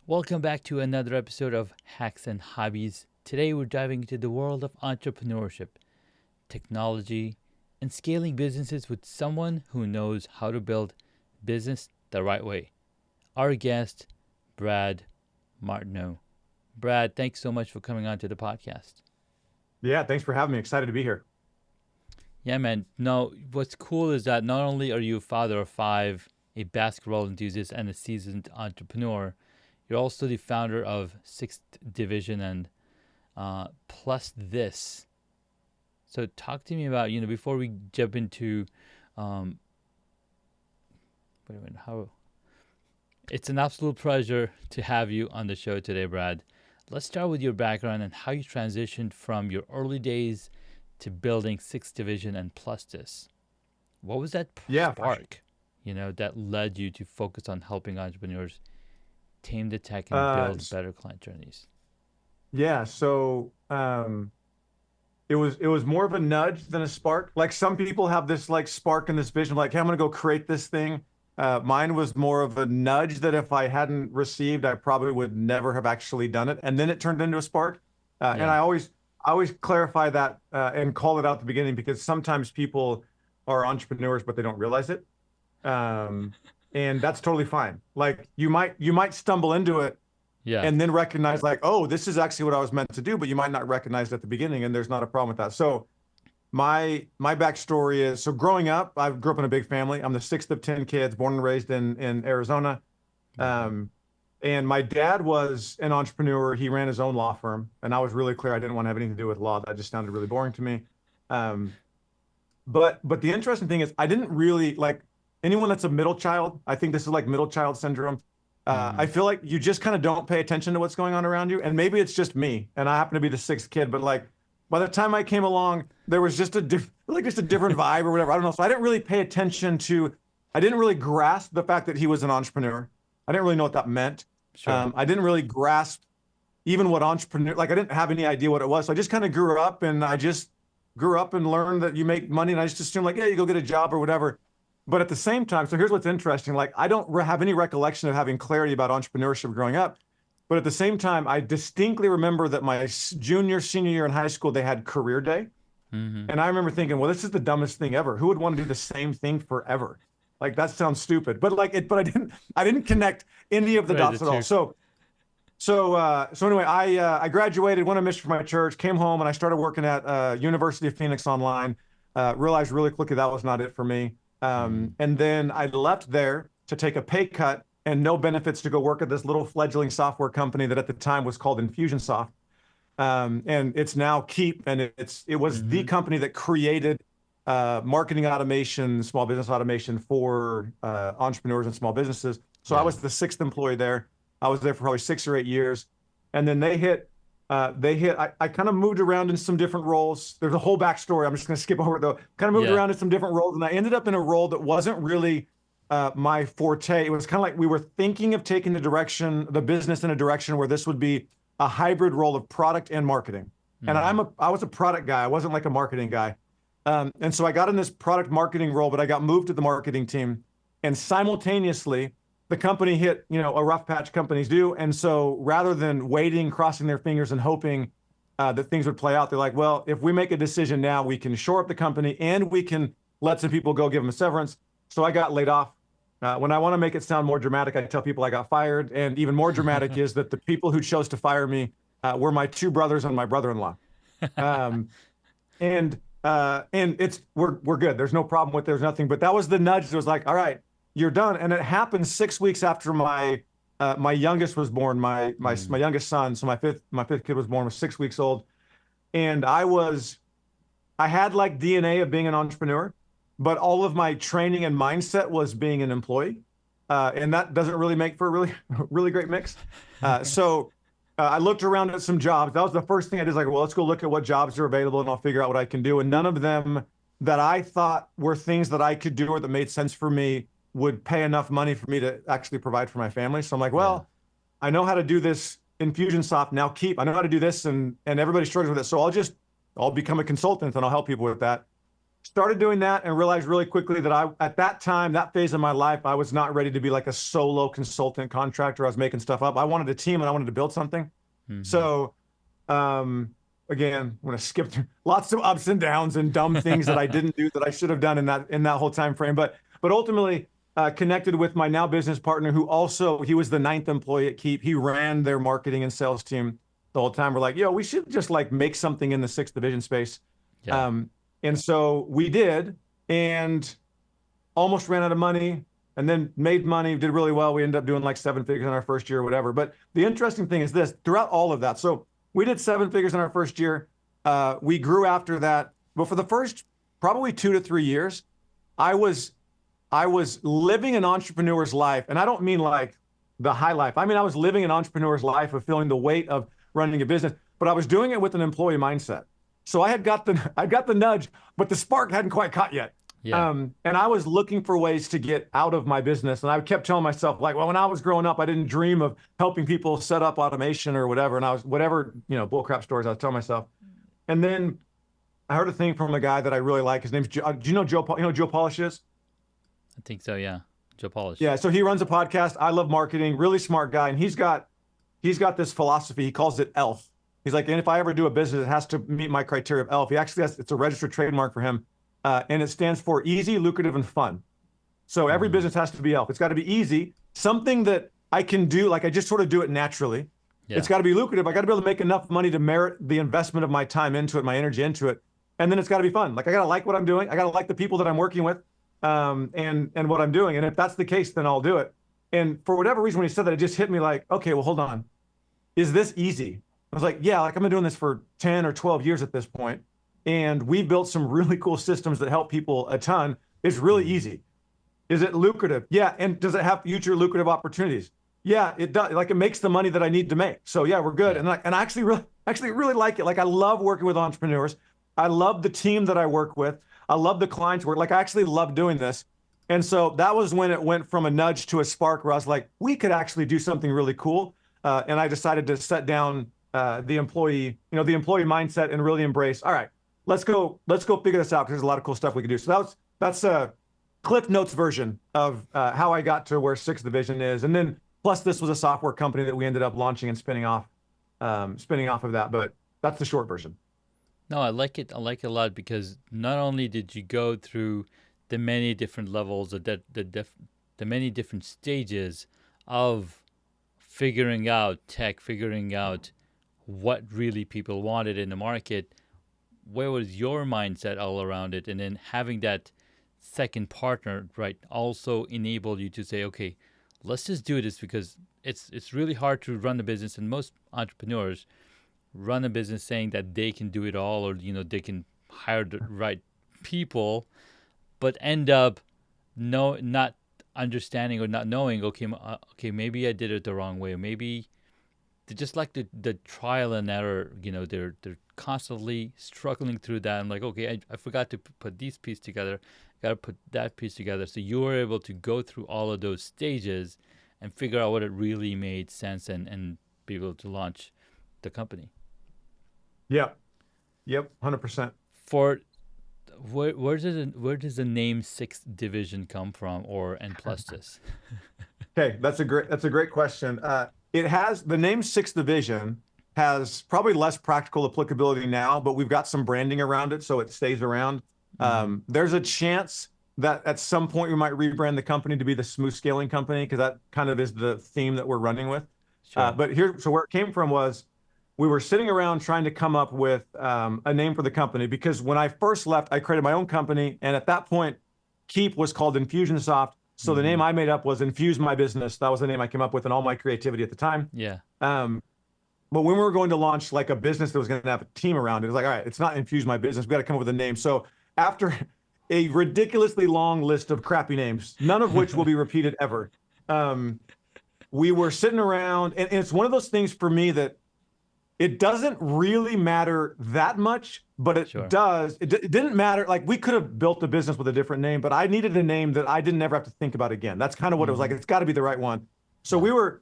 Welcome back to another episode of Hacks and Hobbies. Today we're diving into the world of entrepreneurship, technology, and scaling businesses with someone who knows how to build business the right way. Our guest, Brad Martineau. Brad, thanks so much for coming on to the podcast. Yeah, thanks for having me. Excited to be here. Yeah, man. No, what's cool is that not only are you a father of five, a basketball enthusiast, and a seasoned entrepreneur, you're also the founder of Sixth Division and plus this. So talk to me about, before we jump into, wait a minute, how? It's an absolute pleasure to have you on the show today, Brad. Let's start with your background and how you transitioned from your early days to building Sixth Division and plus this. What was that Yeah, spark, that led you to focus on helping entrepreneurs tame the tech and uh, build better client journeys? yeah. It was more of a nudge than a spark. Like some people have this like spark and this vision, like, hey, I'm gonna go create this thing. Mine was more of a nudge that if I hadn't received, I probably would never have actually done it. And then it turned into a spark. And Yeah, I always clarify that and call it out at the beginning because sometimes people are entrepreneurs, but they don't realize it. Um, and that's totally fine. Like you might stumble into it yeah, and then recognize like, oh, this is actually what I was meant to do, but you might not recognize it at the beginning, and there's not a problem with that. So my backstory is, so growing up, I grew up in a big family. I'm the sixth of 10 kids, born and raised in Arizona. okay, And my dad was an entrepreneur. He ran his own law firm, and I was really clear I didn't want to have anything to do with law. That just sounded really boring to me. Um, but the interesting thing is, I didn't really like anyone that's a middle child. I think this is like middle child syndrome. mm-hmm. I feel like you just kind of don't pay attention to what's going on around you, and maybe it's just me, and I happen to be the sixth kid. But like, by the time I came along, there was just just a different vibe or whatever. I don't know. So I didn't really pay attention to. I didn't really grasp the fact that he was an entrepreneur. I didn't really know what that meant. Sure, I didn't really grasp even what entrepreneur, like I didn't have any idea what it was. So I just kind of grew up and learned that you make money. And I just assumed like, yeah, you go get a job or whatever. But at the same time, so here's what's interesting. Like I don't have any recollection of having clarity about entrepreneurship growing up. But at the same time, I distinctly remember that my junior, senior year in high school, they had career day. mm-hmm. And I remember thinking, well, this is the dumbest thing ever. Who would want to do the same thing forever? Like that sounds stupid. But I didn't connect any of the Right, dots the at all. two. So anyway, I graduated, went on mission for my church, came home, and I started working at University of Phoenix online. Realized really quickly that was not it for me. Mm-hmm. And then I left there to take a pay cut and no benefits to go work at this little fledgling software company that at the time was called Infusionsoft. And it's now Keep, and it was the Mm-hmm. company that created marketing automation, small business automation for entrepreneurs and small businesses. So I Yeah, was the sixth employee there. I was there for probably 6 or 8 years, and then I kind of moved around in some different roles. There's a whole backstory. I'm just going to skip over it though. Kind of moved yeah, around in some different roles, and I ended up in a role that wasn't really my forte. It was kind of like we were thinking of taking the business in a direction where this would be a hybrid role of product and marketing. And mm-hmm. I was a product guy. I wasn't like a marketing guy. And so I got in this product marketing role, but I got moved to the marketing team, and simultaneously the company hit, a rough patch companies do. And so rather than waiting, crossing their fingers and hoping that things would play out, they're like, well, if we make a decision now, we can shore up the company and we can let some people go, give them a severance. So I got laid off. When I want to make it sound more dramatic, I tell people I got fired. And even more dramatic is that the people who chose to fire me were my two brothers and my brother-in-law. Um, and we're good. There's no problem with, there's nothing, but that was the nudge. It was like, all right, you're done. And it happened 6 weeks after my youngest was born, my youngest son. So my fifth kid was born, was 6 weeks old. And I had like DNA of being an entrepreneur, but all of my training and mindset was being an employee. And that doesn't really make for a really, really great mix. I looked around at some jobs. That was the first thing I did. Like, well, let's go look at what jobs are available and I'll figure out what I can do. And none of them that I thought were things that I could do or that made sense for me would pay enough money for me to actually provide for my family. So I'm like, Yeah, well, I know how to do this Infusionsoft now. I know how to do this, and everybody struggles with it. So I'll become a consultant and I'll help people with that. started doing that and realized really quickly that at that time, that phase of my life, I was not ready to be like a solo consultant contractor. I was making stuff up. I wanted a team and I wanted to build something. Mm-hmm. So, again, I'm going to skip through lots of ups and downs and dumb things that I didn't do that I should have done in that whole time frame. But ultimately, connected with my now business partner, who also, he was the 9th employee at Keep. He ran their marketing and sales team the whole time. We're like, yo, we should just like make something in the 6th division space. Yeah. And so we did, and almost ran out of money, and then made money, did really well. We ended up doing like 7 figures in our first year or whatever. But the interesting thing is this, throughout all of that, so we did 7 figures in our first year. We grew after that. But for the first probably 2 to 3 years, I was living an entrepreneur's life. And I don't mean like the high life. I mean, I was living an entrepreneur's life of feeling the weight of running a business, but I was doing it with an employee mindset. So I got the nudge, but the spark hadn't quite caught yet. Yeah. And I was looking for ways to get out of my business. And I kept telling myself, like, well, when I was growing up, I didn't dream of helping people set up automation or whatever. And I was, whatever, bullcrap stories I was telling myself. And then I heard a thing from a guy that I really like. His name's Joe. Do you know Joe? You know who Joe Polish is? I think so. Yeah. Joe Polish. Yeah. So he runs a podcast. I love marketing, really smart guy. And he's got this philosophy. He calls it ELF. He's like, and if I ever do a business, it has to meet my criteria of ELF. He actually it's a registered trademark for him. And it stands for easy, lucrative, and fun. So every business has to be ELF. It's got to be easy, something that I can do, like I just sort of do it naturally. Yeah. It's got to be lucrative. I got to be able to make enough money to merit the investment of my time into it, my energy into it. And then it's got to be fun. Like I got to like what I'm doing. I got to like the people that I'm working with, and what I'm doing. And if that's the case, then I'll do it. And for whatever reason, when he said that, it just hit me like, okay, well, hold on. Is this easy? I was like, yeah, like I've been doing this for 10 or 12 years at this point. And we've built some really cool systems that help people a ton. It's really easy. Is it lucrative? Yeah. And does it have future lucrative opportunities? Yeah, it does. Like it makes the money that I need to make. So yeah, we're good. And I actually really like it. Like I love working with entrepreneurs. I love the team that I work with. I love the clients work. Like I actually love doing this. And so that was when it went from a nudge to a spark where I was like, we could actually do something really cool. And I decided to set down the employee mindset and really embrace, all right, let's go figure this out because there's a lot of cool stuff we can do. So that's a Cliff Notes version of how I got to where 6th Division is. And then plus this was a software company that we ended up launching and spinning off of that. But that's the short version. No, I like it. I like it a lot because not only did you go through the many different levels, the many different stages of figuring out tech, figuring out what really people wanted in the market, where was your mindset all around it? And then having that second partner, right, also enabled you to say, okay, let's just do this because it's really hard to run a business. And most entrepreneurs run a business saying that they can do it all or, they can hire the right people, but end up not understanding or not knowing, okay, maybe I did it the wrong way. Or maybe they just like the trial and error, they're constantly struggling through that. I'm like, okay, I forgot to put these pieces together. Got to put that piece together. So you were able to go through all of those stages and figure out what it really made sense and be able to launch the company. Yep, 100%. For where does the name 6th Division come from, and plus this? Okay, that's a great question. It has the name 6th Division has probably less practical applicability now, but we've got some branding around it, so it stays around. There's a chance that at some point we might rebrand the company to be the Smooth Scaling Company because that kind of is the theme that we're running with. Sure. So where it came from was we were sitting around trying to come up with a name for the company because when I first left, I created my own company. And at that point, Keep was called Infusionsoft. So the name I made up was Infuse My Business. That was the name I came up with and all my creativity at the time. Yeah. But when we were going to launch like a business that was going to have a team around it was like, all right, it's not Infuse My Business. We got to come up with a name. So after a ridiculously long list of crappy names, none of which will be repeated ever, we were sitting around, and it's one of those things for me that it doesn't really matter that much, but it does. It didn't matter. Like we could have built a business with a different name, but I needed a name that I didn't ever have to think about again. That's kind of what it was like. It's got to be the right one. So we were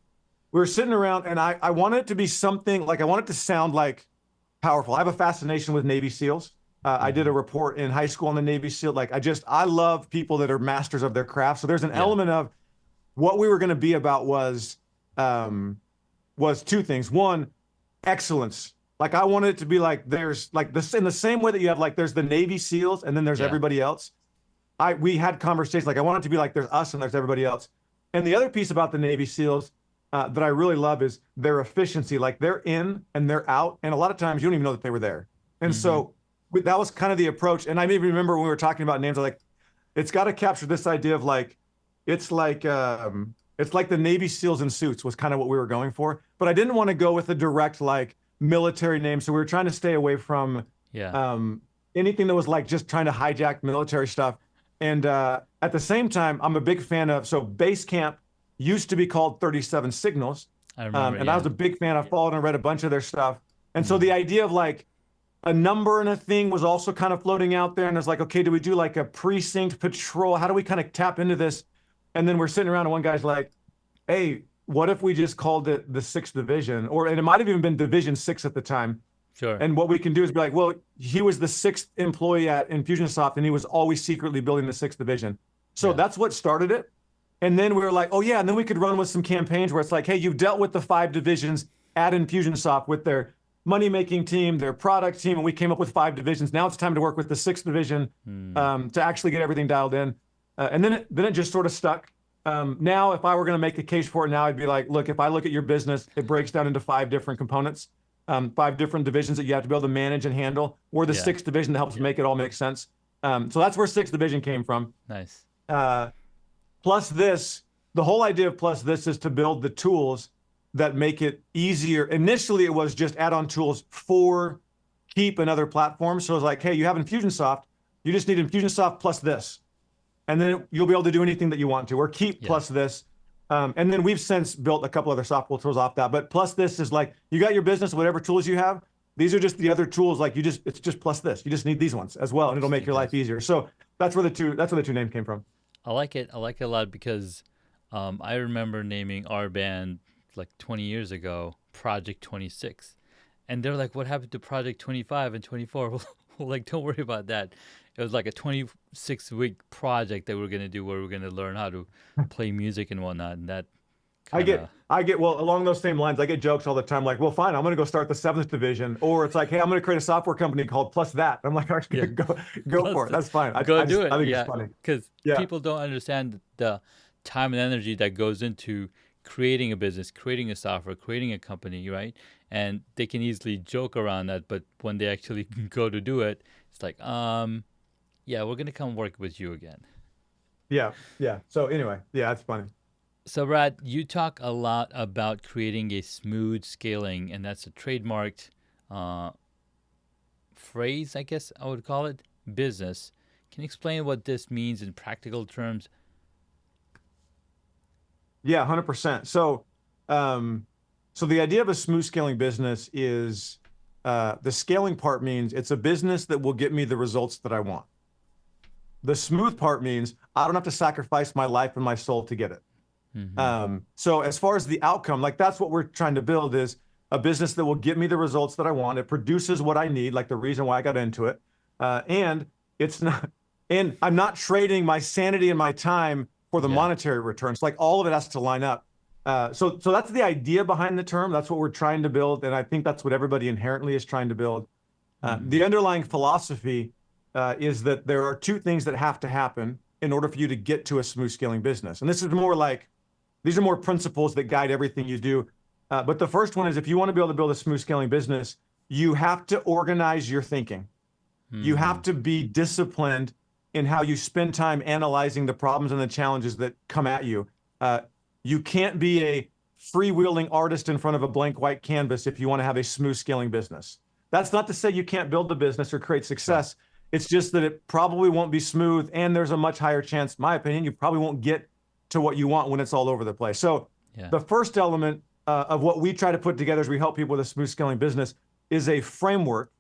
sitting around, and I wanted it to be something like I want it to sound like powerful. I have a fascination with Navy SEALs. I did a report in high school on the Navy SEAL. Like I love people that are masters of their craft. So there's an element of what we were going to be about was two things. One, excellence. Like I wanted it to be like there's like this in the same way that you have like there's the Navy SEALs and then there's everybody else. We had conversations like I want it to be like there's us and there's everybody else. And the other piece about the Navy SEALs that I really love is their efficiency. Like they're in and they're out, and a lot of times you don't even know that they were there. And so that was kind of the approach. And I maybe remember when we were talking about names, I was like, it's got to capture this idea of like it's like the Navy SEALs in suits was kind of what we were going for. But I didn't want to go with a direct like military name, so we were trying to stay away from anything that was like just trying to hijack military stuff. And at the same time, I'm a big fan of, so Base Camp used to be called 37 Signals. I remember, and I was a big fan. I followed and read a bunch of their stuff. And so the idea of like a number and a thing was also kind of floating out there. And it's like, okay, do we do like a precinct patrol? How do we kind of tap into this? And then we're sitting around and one guy's like, hey, what if we just called it the 6th Division? And it might have even been Division 6 at the time. Sure. And what we can do is be like, well, he was the 6th employee at Infusionsoft, and he was always secretly building the 6th Division. So that's what started it. And then we were like, oh yeah, and then we could run with some campaigns where it's like, hey, you've dealt with the 5 divisions at Infusionsoft with their money-making team, their product team, and we came up with 5 divisions. Now it's time to work with the 6th division to actually get everything dialed in. And then it just sort of stuck. Now, if I were going to make a case for it now, I'd be like, look, if I look at your business, it breaks down into 5 different components, 5 different divisions that you have to be able to manage and handle. We're the 6th division that helps make it all make sense. So that's where 6th division came from. Nice. Plus this, the whole idea of plus this is to build the tools that make it easier. Initially, it was just add-on tools for Keep and other platforms. So it's like, hey, you have Infusionsoft, you just need Infusionsoft plus this. And then you'll be able to do anything that you want to, or Keep plus this. And then we've since built a couple other software tools off that. But plus this is like, you got your business, whatever tools you have, these are just the other tools. Like it's just plus this. You just need these ones as well, and it'll make your life easier. So that's where the two names came from. I like it. I like it a lot because I remember naming our band like 20 years ago, Project 26. And they're like, what happened to Project 25 and 24? Well, like, don't worry about that. It was like a 26-week project that we are going to do where we're going to learn how to play music and whatnot. And that kinda... I get, well, along those same lines, I get jokes all the time like, well, fine, I'm going to go start the 7th division. Or it's like, hey, I'm going to create a software company called Plus That. I'm like, all right, go for it. That's fine. Go do it. I think it's funny. Because people don't understand the time and energy that goes into creating a business, creating a software, creating a company, right? And they can easily joke around that. But when they actually go to do it, it's like, yeah, we're going to come work with you again. Yeah. So anyway, it's funny. So Brad, you talk a lot about creating a smooth scaling, and that's a trademarked phrase, I guess I would call it, business. Can you explain what this means in practical terms? Yeah, 100%. So the idea of a smooth scaling business is the scaling part means it's a business that will get me the results that I want. The smooth part means I don't have to sacrifice my life and my soul to get it. So as far as the outcome, like that's what we're trying to build is a business that will get me the results that I want. It produces what I need, like the reason why I got into it. And I'm not trading my sanity and my time for the monetary returns. Like all of it has to line up. So that's the idea behind the term. That's what we're trying to build. And I think that's what everybody inherently is trying to build. The underlying philosophy is that there are 2 things that have to happen in order for you to get to a smooth scaling business. And this is more like, these are more principles that guide everything you do. But the first one is if you want to be able to build a smooth scaling business, you have to organize your thinking. You have to be disciplined in how you spend time analyzing the problems and the challenges that come at you. You can't be a freewheeling artist in front of a blank white canvas if you want to have a smooth scaling business. That's not to say you can't build a business or create success. It's just that it probably won't be smooth, and there's a much higher chance, in my opinion, you probably won't get to what you want when it's all over the place. So the first element of what we try to put together as we help people with a smooth scaling business is a framework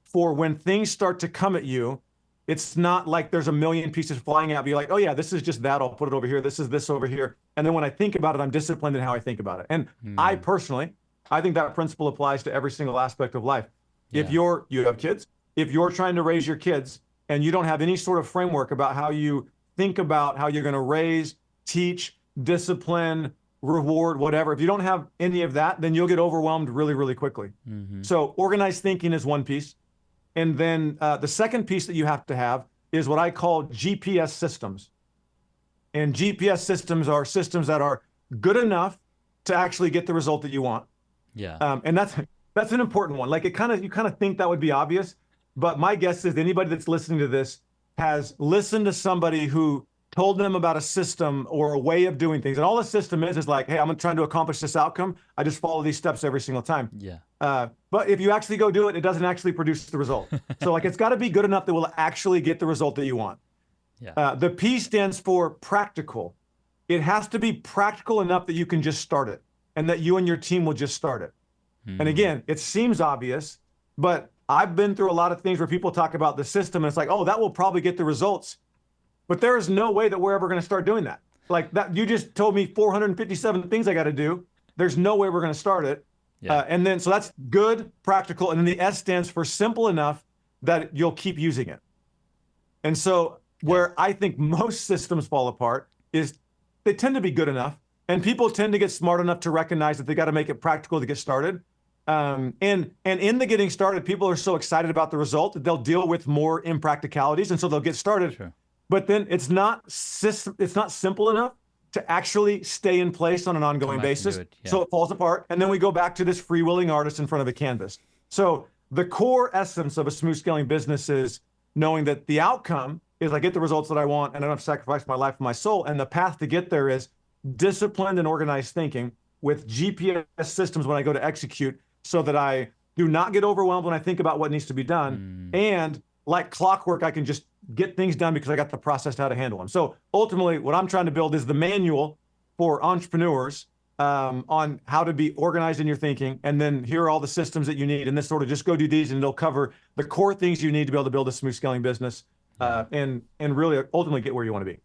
for when things start to come at you. It's not like there's a million pieces flying at me like, oh yeah, this is just that, I'll put it over here. This is this over here. And then when I think about it, I'm disciplined in how I think about it. And I personally think that principle applies to every single aspect of life. If you have kids, if you're trying to raise your kids and you don't have any sort of framework about how you think about how you're going to raise, teach, discipline, reward, whatever, if you don't have any of that, then you'll get overwhelmed really, really quickly. So organized thinking is one piece. And then the second piece that you have to have is what I call GPS systems. And GPS systems are systems that are good enough to actually get the result that you want. Yeah. And that's an important one. Like you kind of think that would be obvious, but my guess is anybody that's listening to this has listened to somebody who told them about a system or a way of doing things. And all a system is like, hey, I'm trying to accomplish this outcome. I just follow these steps every single time. Yeah. But if you actually go do it, it doesn't actually produce the result. So like, it's got to be good enough that will actually get the result that you want. Yeah. The P stands for practical. It has to be practical enough that you can just start it and that you and your team will just start it. And again, it seems obvious, but I've been through a lot of things where people talk about the system and it's like, oh, that will probably get the results. But there is no way that we're ever going to start doing that. Like that, you just told me 457 things I got to do. There's no way we're going to start it. Yeah. And then, so that's good, practical. And then the S stands for simple enough that you'll keep using it. And so where I think most systems fall apart is they tend to be good enough. And people tend to get smart enough to recognize that they got to make it practical to get started. And in the getting started, people are so excited about the result that they'll deal with more impracticalities. And so they'll get started. Sure. But then it's not simple enough to actually stay in place on an ongoing basis. So it falls apart. And then we go back to this freewheeling artist in front of a canvas. So the core essence of a smooth scaling business is knowing that the outcome is I get the results that I want and I don't have to sacrifice my life and my soul. And the path to get there is disciplined and organized thinking with GPS systems when I go to execute so that I do not get overwhelmed when I think about what needs to be done. And like clockwork, I can just get things done because I got the process to how to handle them. So ultimately, what I'm trying to build is the manual for entrepreneurs on how to be organized in your thinking. And then here are all the systems that you need. And this sort of just go do these and it'll cover the core things you need to be able to build a smooth scaling business and really ultimately get where you want to be.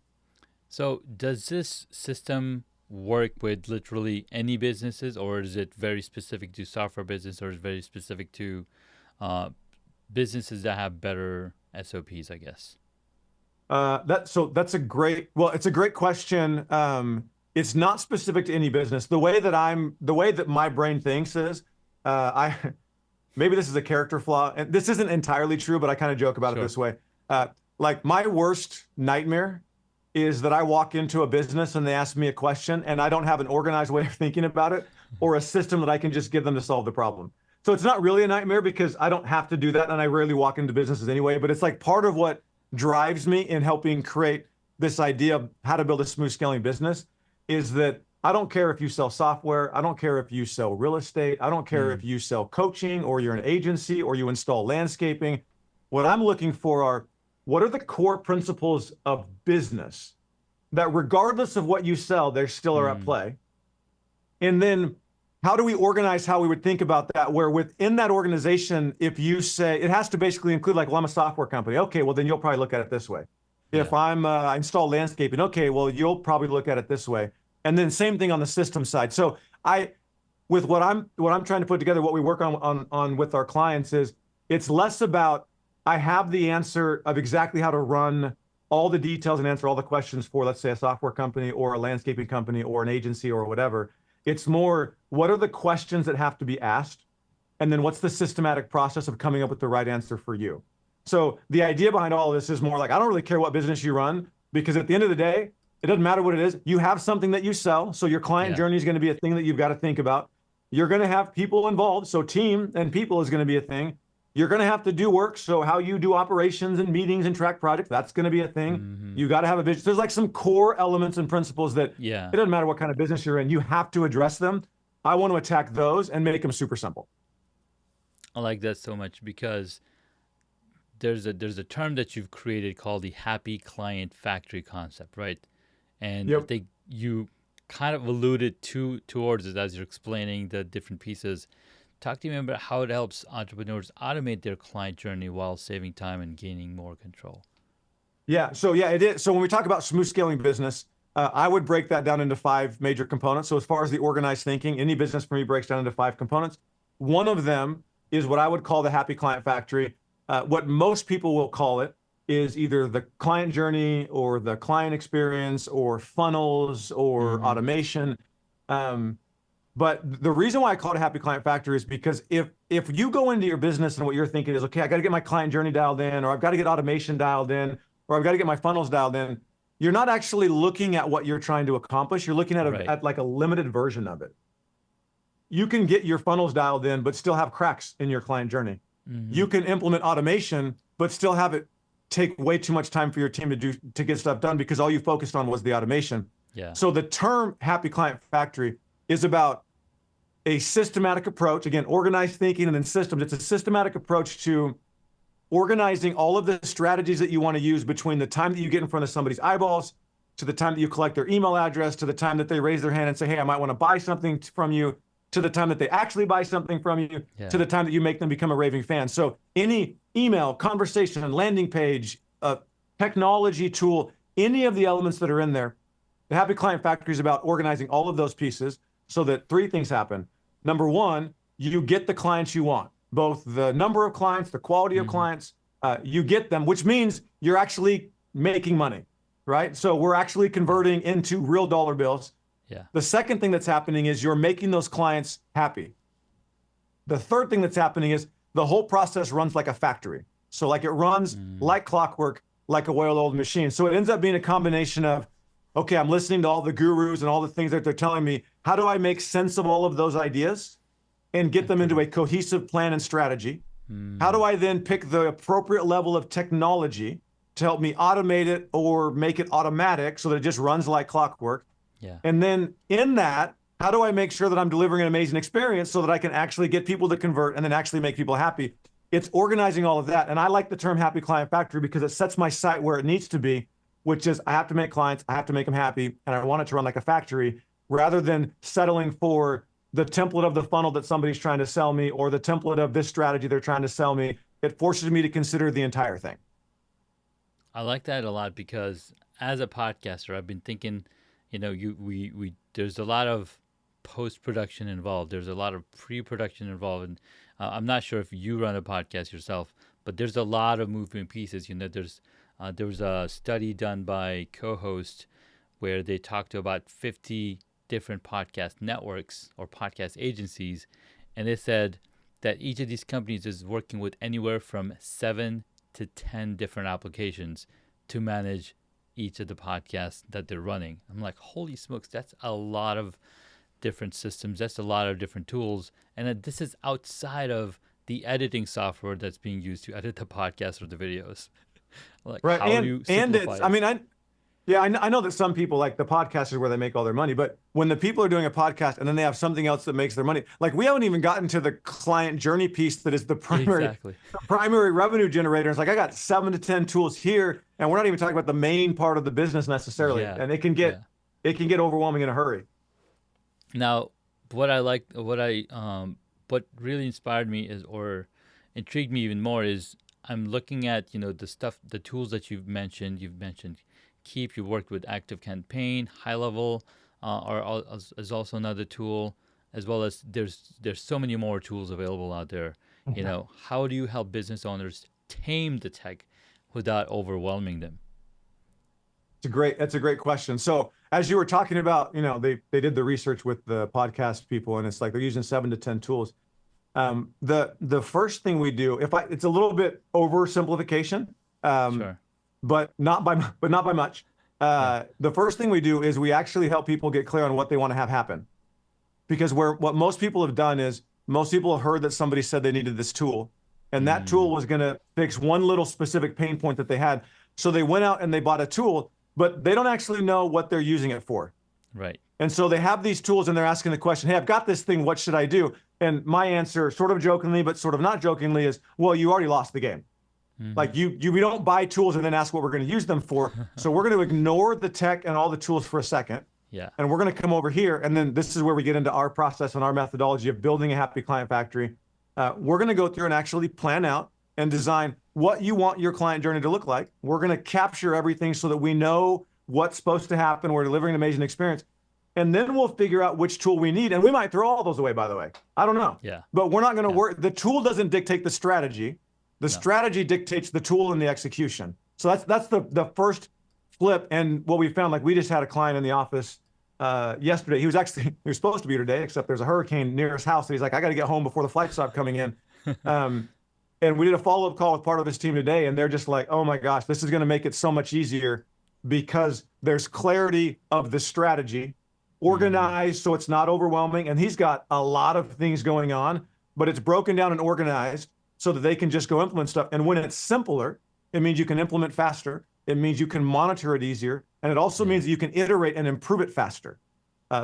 So does this system work with literally any businesses, or is it very specific to software business, or is it very specific to businesses that have better SOPs, I guess? It's a great question. It's not specific to any business. The way that my brain thinks is, maybe this is a character flaw, and this isn't entirely true, but I kind of joke about it this way. Like my worst nightmare is that I walk into a business and they ask me a question and I don't have an organized way of thinking about it or a system that I can just give them to solve the problem. So it's not really a nightmare because I don't have to do that and I rarely walk into businesses anyway, but it's like part of what drives me in helping create this idea of how to build a smooth scaling business is that I don't care if you sell software, I don't care if you sell real estate, I don't care if you sell coaching or you're an agency or you install landscaping. What I'm looking for are what are the core principles of business that regardless of what you sell, they still are at play? And then how do we organize how we would think about that, where within that organization, if you say, it has to basically include like, well, I'm a software company. Okay, well, then you'll probably look at it this way. Yeah. If I install landscaping, okay, well, you'll probably look at it this way. And then same thing on the system side. So with what I'm trying to put together, what we work on with our clients is it's less about, I have the answer of exactly how to run all the details and answer all the questions for, let's say, a software company or a landscaping company or an agency or whatever. It's more, what are the questions that have to be asked? And then what's the systematic process of coming up with the right answer for you? So the idea behind all of this is more like, I don't really care what business you run, because at the end of the day, it doesn't matter what it is. You have something that you sell. So your client journey is going to be a thing that you've got to think about. You're going to have people involved. So team and people is going to be a thing. You're going to have to do work. So how you do operations and meetings and track projects, that's going to be a thing. You got to have a vision. There's like some core elements and principles that it doesn't matter what kind of business you're in, you have to address them. I want to attack those and make them super simple. I like that so much because there's a term that you've created called the happy client factory concept, right? And I think you kind of alluded towards it as you're explaining the different pieces. Talk to me about how it helps entrepreneurs automate their client journey while saving time and gaining more control. So it is. So when we talk about smooth scaling business, I would break that down into 5 major components. So as far as the organized thinking, any business for me breaks down into 5 components. One of them is what I would call the happy client factory. What most people will call it is either the client journey or the client experience or funnels or automation. But the reason why I call it a happy client factory is because if you go into your business and what you're thinking is, okay, I got to get my client journey dialed in, or I've got to get automation dialed in, or I've got to get my funnels dialed in, you're not actually looking at what you're trying to accomplish. You're looking at, at like a limited version of it. You can get your funnels dialed in, but still have cracks in your client journey. You can implement automation, but still have it take way too much time for your team to get stuff done because all you focused on was the automation. Yeah. So the term happy client factory is about a systematic approach, again, organized thinking and then systems. It's a systematic approach to organizing all of the strategies that you want to use between the time that you get in front of somebody's eyeballs, to the time that you collect their email address, to the time that they raise their hand and say, hey, I might want to buy something from you, to the time that they actually buy something from you, to the time that you make them become a raving fan. So any email, conversation, landing page, technology tool, any of the elements that are in there, the Happy Client Factory is about organizing all of those pieces so that three things happen. Number one, you get the clients you want, both the number of clients, the quality of clients, you get them, which means you're actually making money, right? So we're actually converting into real dollar bills. Yeah. The second thing that's happening is you're making those clients happy. The third thing that's happening is the whole process runs like a factory. So like it runs like clockwork, like a well-oiled machine. So it ends up being a combination of, okay, I'm listening to all the gurus and all the things that they're telling me. How do I make sense of all of those ideas and get them into a cohesive plan and strategy? How do I then pick the appropriate level of technology to help me automate it or make it automatic so that it just runs like clockwork? Yeah. And then in that, how do I make sure that I'm delivering an amazing experience so that I can actually get people to convert and then actually make people happy? It's organizing all of that. And I like the term Happy Client Factory because it sets my site where it needs to be, which is I have to make clients, I have to make them happy, and I want it to run like a factory rather than settling for the template of the funnel that somebody's trying to sell me or the template of this strategy they're trying to sell me. It forces me to consider the entire thing. I like that a lot because as a podcaster, I've been thinking, there's a lot of post-production involved. There's a lot of pre-production involved. And I'm not sure if you run a podcast yourself, but there's a lot of moving pieces. There was a study done by Co-Host where they talked to about 50 different podcast networks or podcast agencies. And they said that each of these companies is working with anywhere from 7 to 10 different applications to manage each of the podcasts that they're running. I'm like, holy smokes, that's a lot of different systems. That's a lot of different tools. And that this is outside of the editing software that's being used to edit the podcast or the videos. Like, right. How do you simplify it? I know that some people like the podcast is where they make all their money, but when the people are doing a podcast and then they have something else that makes their money, like we haven't even gotten to the client journey piece that is the primary revenue generator. It's like, I got 7 to 10 tools here and we're not even talking about the main part of the business necessarily. Yeah. And it can get overwhelming in a hurry. Now, what really inspired me or intrigued me even more is I'm looking at, the tools that you've mentioned. You've mentioned Keep. You worked with Active Campaign, High Level, is also another tool, as well as there's so many more tools available out there. How do you help business owners tame the tech without overwhelming them? That's a great question. So as you were talking about, they did the research with the podcast people, and it's like they're using 7 to 10 tools. The first thing we do, it's a little bit oversimplification, Sure. but not by much. The first thing we do is we actually help people get clear on what they want to have happen, because what most people have done is most people have heard that somebody said they needed this tool, and that tool was going to fix one little specific pain point that they had. So they went out and they bought a tool, but they don't actually know what they're using it for. Right. And so they have these tools and they're asking the question, hey, I've got this thing, what should I do? And my answer, sort of jokingly, but sort of not jokingly, is, well, you already lost the game. Like we don't buy tools and then ask what we're going to use them for. So we're going to ignore the tech and all the tools for a second. Yeah. And we're going to come over here. And then this is where we get into our process and our methodology of building a happy client factory. We're going to go through and actually plan out and design what you want your client journey to look like. We're going to capture everything so that we know what's supposed to happen. We're delivering an amazing experience. And then we'll figure out which tool we need. And we might throw all those away, by the way. I don't know. Yeah. But we're not going to work. The tool doesn't dictate the strategy. The No. strategy dictates the tool and the execution. So that's the first flip. And what we found, like we just had a client in the office yesterday. He was supposed to be here today, except there's a hurricane near his house. So he's like, I got to get home before the flights stop coming in. And we did a follow-up call with part of his team today, and they're just like, oh my gosh, this is going to make it so much easier because there's clarity of the strategy, organized so it's not overwhelming. And he's got a lot of things going on, but it's broken down and organized so that they can just go implement stuff. And when it's simpler, it means you can implement faster. It means you can monitor it easier. And it also means that you can iterate and improve it faster.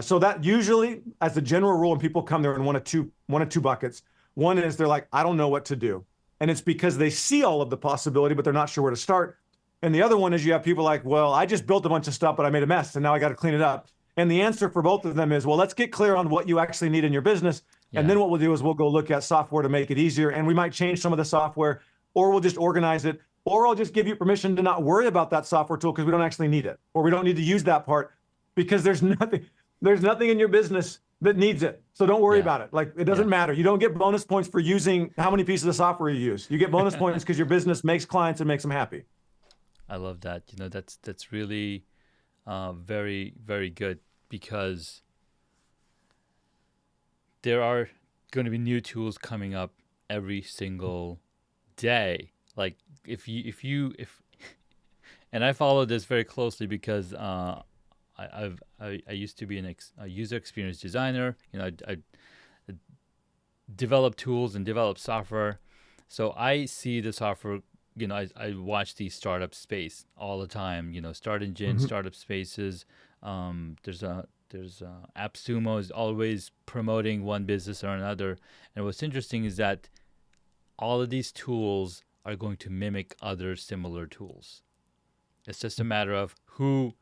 So that usually, as a general rule, when people come there in one of two buckets, one is they're like, I don't know what to do. And it's because they see all of the possibility, but they're not sure where to start. And the other one is you have people like, well, I just built a bunch of stuff, but I made a mess, and now I got to clean it up. And the answer for both of them is, well, let's get clear on what you actually need in your business. Yeah. And then what we'll do is we'll go look at software to make it easier. And we might change some of the software, or we'll just organize it, or I'll just give you permission to not worry about that software tool because we don't actually need it, or we don't need to use that part because there's nothing in your business that needs it. So don't worry about it. Like, it doesn't matter. You don't get bonus points for using how many pieces of software you use. You get bonus points because your business makes clients and makes them happy. I love that. That's really very, very good, because there are going to be new tools coming up every single day. Like if and I follow this very closely because I used to be a user experience designer. I develop tools and develop software. So I see the software, I watch the startup space all the time, Start Engine, startup spaces. There's AppSumo is always promoting one business or another. And what's interesting is that all of these tools are going to mimic other similar tools. It's just a matter of who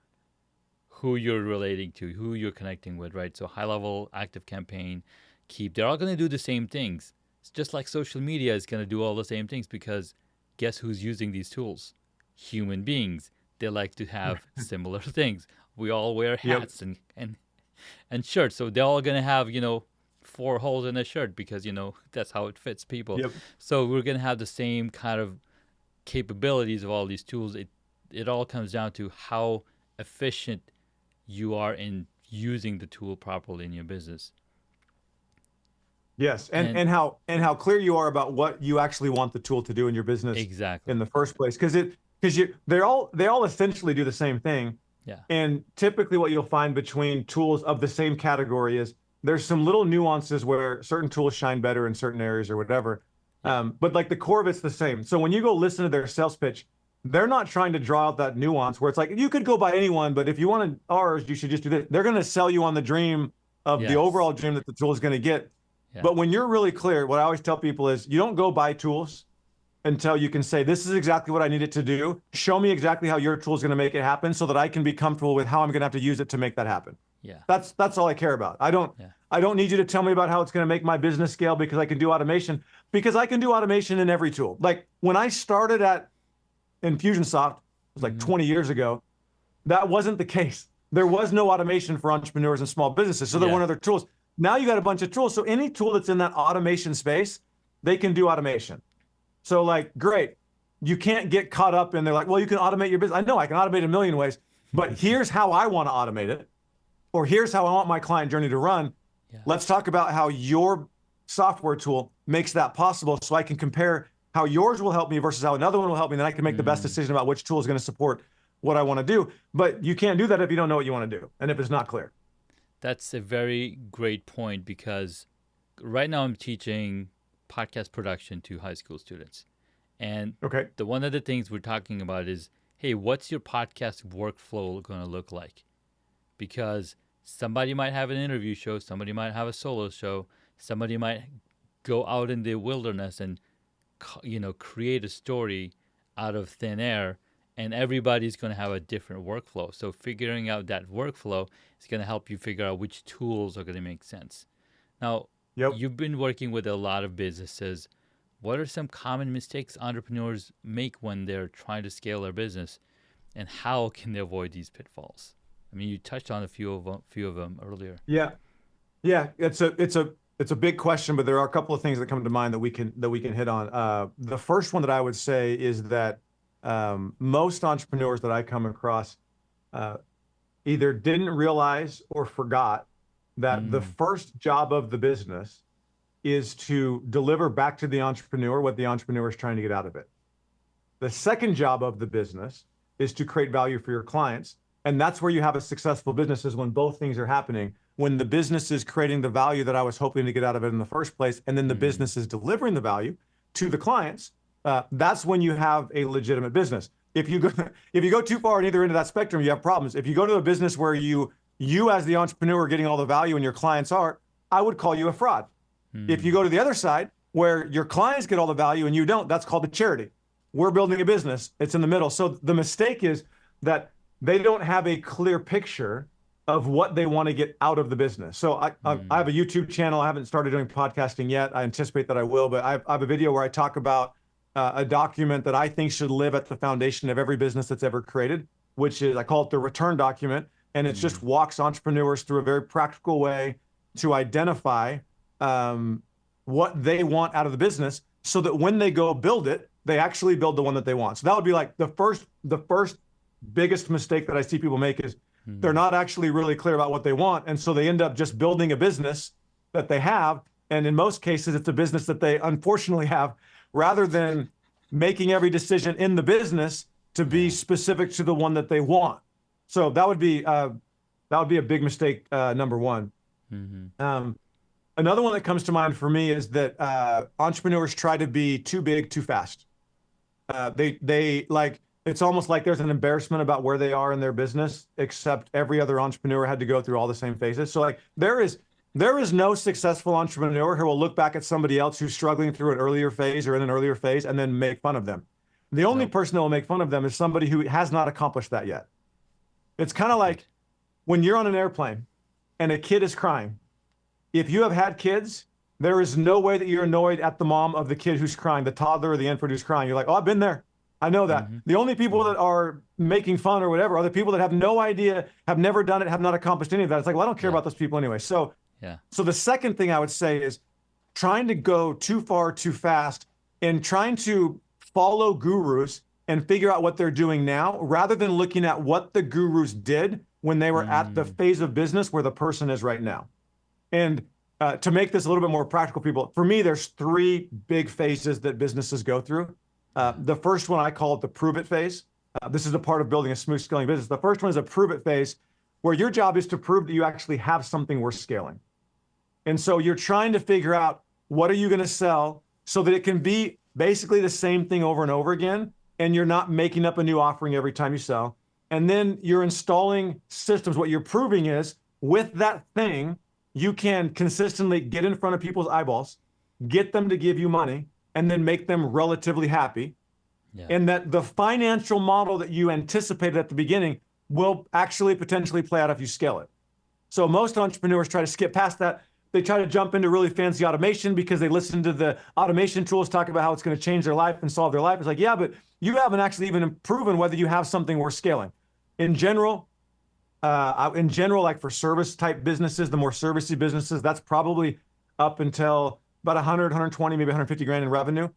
you're relating to, who you're connecting with, right? So high level, active campaign, Keep, they're all going to do the same things. It's just like social media is going to do all the same things, because guess who's using these tools? Human beings. They like to have similar things. We all wear hats and shirts. So they're all going to have, 4 holes in a shirt because, that's how it fits people. Yep. So we're going to have the same kind of capabilities of all these tools. It all comes down to how efficient you are in using the tool properly in your business. Yes, and how clear you are about what you actually want the tool to do in your business exactly in the first place, because they all essentially do the same thing. Yeah. And typically what you'll find between tools of the same category is there's some little nuances where certain tools shine better in certain areas or whatever. But like the core of it's the same. So when you go listen to their sales pitch, they're not trying to draw out that nuance where it's like, you could go buy anyone, but if you wanted ours, you should just do this. They're going to sell you on the dream of the overall dream that the tool is going to get. Yeah. But when you're really clear, what I always tell people is you don't go buy tools until you can say, this is exactly what I need it to do. Show me exactly how your tool is going to make it happen so that I can be comfortable with how I'm going to have to use it to make that happen. Yeah. That's all I care about. I don't need you to tell me about how it's going to make my business scale because I can do automation, because I can do automation in every tool. Like when I started at Infusionsoft, it was like 20 years ago, that wasn't the case. There was no automation for entrepreneurs and small businesses. So there weren't other tools. Now you got a bunch of tools. So any tool that's in that automation space, they can do automation. So like, great. You can't get caught up in, they're like, well, you can automate your business. I know I can automate a million ways, but here's how I want to automate it. Or here's how I want my client journey to run. Yeah. Let's talk about how your software tool makes that possible so I can compare how yours will help me versus how another one will help me. And then I can make the best decision about which tool is going to support what I want to do. But you can't do that if you don't know what you want to do and if it's not clear. That's a very great point, because right now I'm teaching podcast production to high school students. And one of the things we're talking about is, hey, what's your podcast workflow going to look like? Because somebody might have an interview show, somebody might have a solo show, somebody might go out in the wilderness and, create a story out of thin air, and everybody's going to have a different workflow. So figuring out that workflow is going to help you figure out which tools are going to make sense. Now, you've been working with a lot of businesses. What are some common mistakes entrepreneurs make when they're trying to scale their business, and how can they avoid these pitfalls? I mean, you touched on a few of them earlier. Yeah. It's it's a big question, but there are a couple of things that come to mind that we can hit on. The first one that I would say is that most entrepreneurs that I come across either didn't realize or forgot that the first job of the business is to deliver back to the entrepreneur what the entrepreneur is trying to get out of it. The second job of the business is to create value for your clients. And that's where you have a successful business, is when both things are happening. When the business is creating the value that I was hoping to get out of it in the first place, and then the business is delivering the value to the clients, that's when you have a legitimate business. If you go too far on either end of that spectrum, you have problems. If you go to a business where you as the entrepreneur are getting all the value and your clients aren't, I would call you a fraud. If you go to the other side where your clients get all the value and you don't, that's called a charity. We're building a business. It's in the middle. So the mistake is that they don't have a clear picture of what they want to get out of the business. So I have a YouTube channel. I haven't started doing podcasting yet. I anticipate that I will, but I have a video where I talk about a document that I think should live at the foundation of every business that's ever created, which is, I call it the return document. And it just walks entrepreneurs through a very practical way to identify what they want out of the business, so that when they go build it, they actually build the one that they want. So that would be like the first biggest mistake that I see people make is they're not actually really clear about what they want. And so they end up just building a business that they have. And in most cases, it's a business that they unfortunately have, rather than making every decision in the business to be specific to the one that they want. So that would be a big mistake, number one. Another one that comes to mind for me is that entrepreneurs try to be too big, too fast. They like, it's almost like there's an embarrassment about where they are in their business, except every other entrepreneur had to go through all the same phases. So like there is no successful entrepreneur who will look back at somebody else who's struggling through an earlier phase or in an earlier phase and then make fun of them. The only person that will make fun of them is somebody who has not accomplished that yet. It's kind of like when you're on an airplane and a kid is crying. If you have had kids, there is no way that you're annoyed at the mom of the kid who's crying, the toddler or the infant who's crying. You're like, oh, I've been there. I know that. The only people that are making fun or whatever are the people that have no idea, have never done it, have not accomplished any of that. It's like, well, I don't care about those people anyway. So the second thing I would say is trying to go too far, too fast, and trying to follow gurus and figure out what they're doing now, rather than looking at what the gurus did when they were at the phase of business where the person is right now. And to make this a little bit more practical, people, for me, there's three big phases that businesses go through. The first one, I call it the prove it phase. This is a part of building a smooth scaling business. The first one is a prove it phase, where your job is to prove that you actually have something worth scaling. And so you're trying to figure out, what are you going to sell so that it can be basically the same thing over and over again, and you're not making up a new offering every time you sell. And then you're installing systems. What you're proving is, with that thing, you can consistently get in front of people's eyeballs, get them to give you money, and then make them relatively happy. And that the financial model that you anticipated at the beginning will actually potentially play out if you scale it. So most entrepreneurs try to skip past that. They try to jump into really fancy automation because they listen to the automation tools talk about how it's going to change their life and solve their life. It's like, yeah, but you haven't actually even proven whether you have something worth scaling. In general, like for service type businesses, the more servicey businesses, that's probably up until about 100, 120, maybe 150 grand in revenue.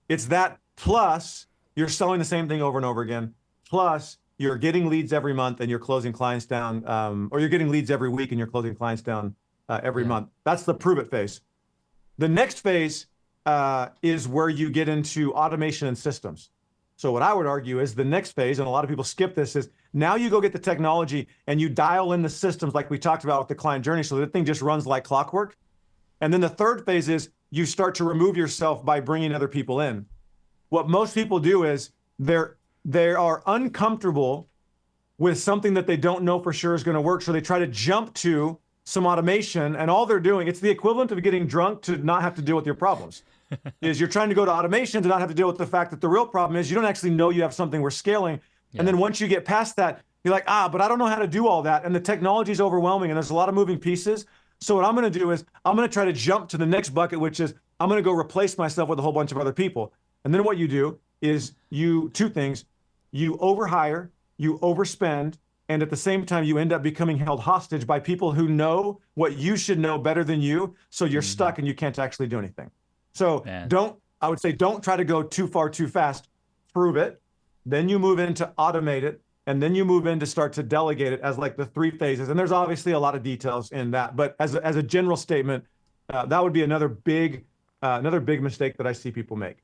It's that, plus you're selling the same thing over and over again. Plus you're getting leads every month and you're closing clients down, or you're getting leads every week and you're closing clients down every month. That's the prove it phase. The next phase is where you get into automation and systems. So what I would argue is the next phase, and a lot of people skip this, is now you go get the technology and you dial in the systems like we talked about with the client journey, so the thing just runs like clockwork. And then the third phase is you start to remove yourself by bringing other people in. What most people do is they are uncomfortable with something that they don't know for sure is going to work, so they try to jump to some automation, and all they're doing, it's the equivalent of getting drunk to not have to deal with your problems. Is you're trying to go to automation to not have to deal with the fact that the real problem is you don't actually know you have something worth scaling. And then once you get past that, you're like, but I don't know how to do all that. And the technology is overwhelming and there's a lot of moving pieces. So what I'm going to do is I'm going to try to jump to the next bucket, which is I'm going to go replace myself with a whole bunch of other people. And then what you do is two things: you overhire, you overspend, And at the same time, you end up becoming held hostage by people who know what you should know better than you. So you're stuck and you can't actually do anything. So Man. I would say, don't try to go too far too fast. Prove it. Then you move into automate it. And then you move in to start to delegate it as like the 3 phases. And there's obviously a lot of details in that. But as a general statement, that would be another big mistake that I see people make.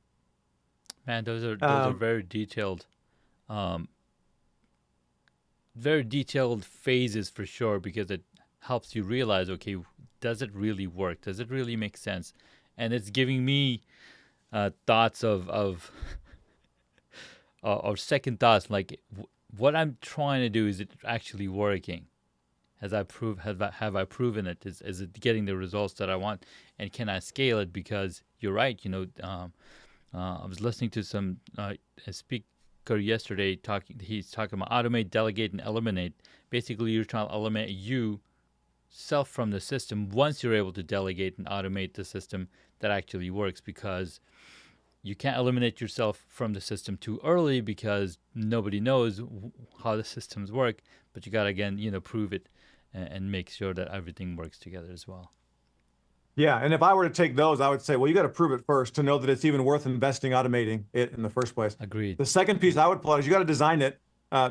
Man, those are very detailed phases for sure, because it helps you realize, okay, does it really work? Does it really make sense? And it's giving me thoughts of or second thoughts, like what I'm trying to do, is it actually working? Have I proven it? Is it getting the results that I want? And can I scale it? Because you're right, I was listening to a speaker yesterday he's talking about automate, delegate, and eliminate. Basically, you're trying to eliminate yourself from the system. Once you're able to delegate and automate the system, that actually works, because you can't eliminate yourself from the system too early, because nobody knows how the systems work. But you got to, again, prove it and make sure that everything works together as well. Yeah, and if I were to take those, I would say, well, you got to prove it first to know that it's even worth investing automating it in the first place. Agreed. The second piece I would pull out is you got to design it.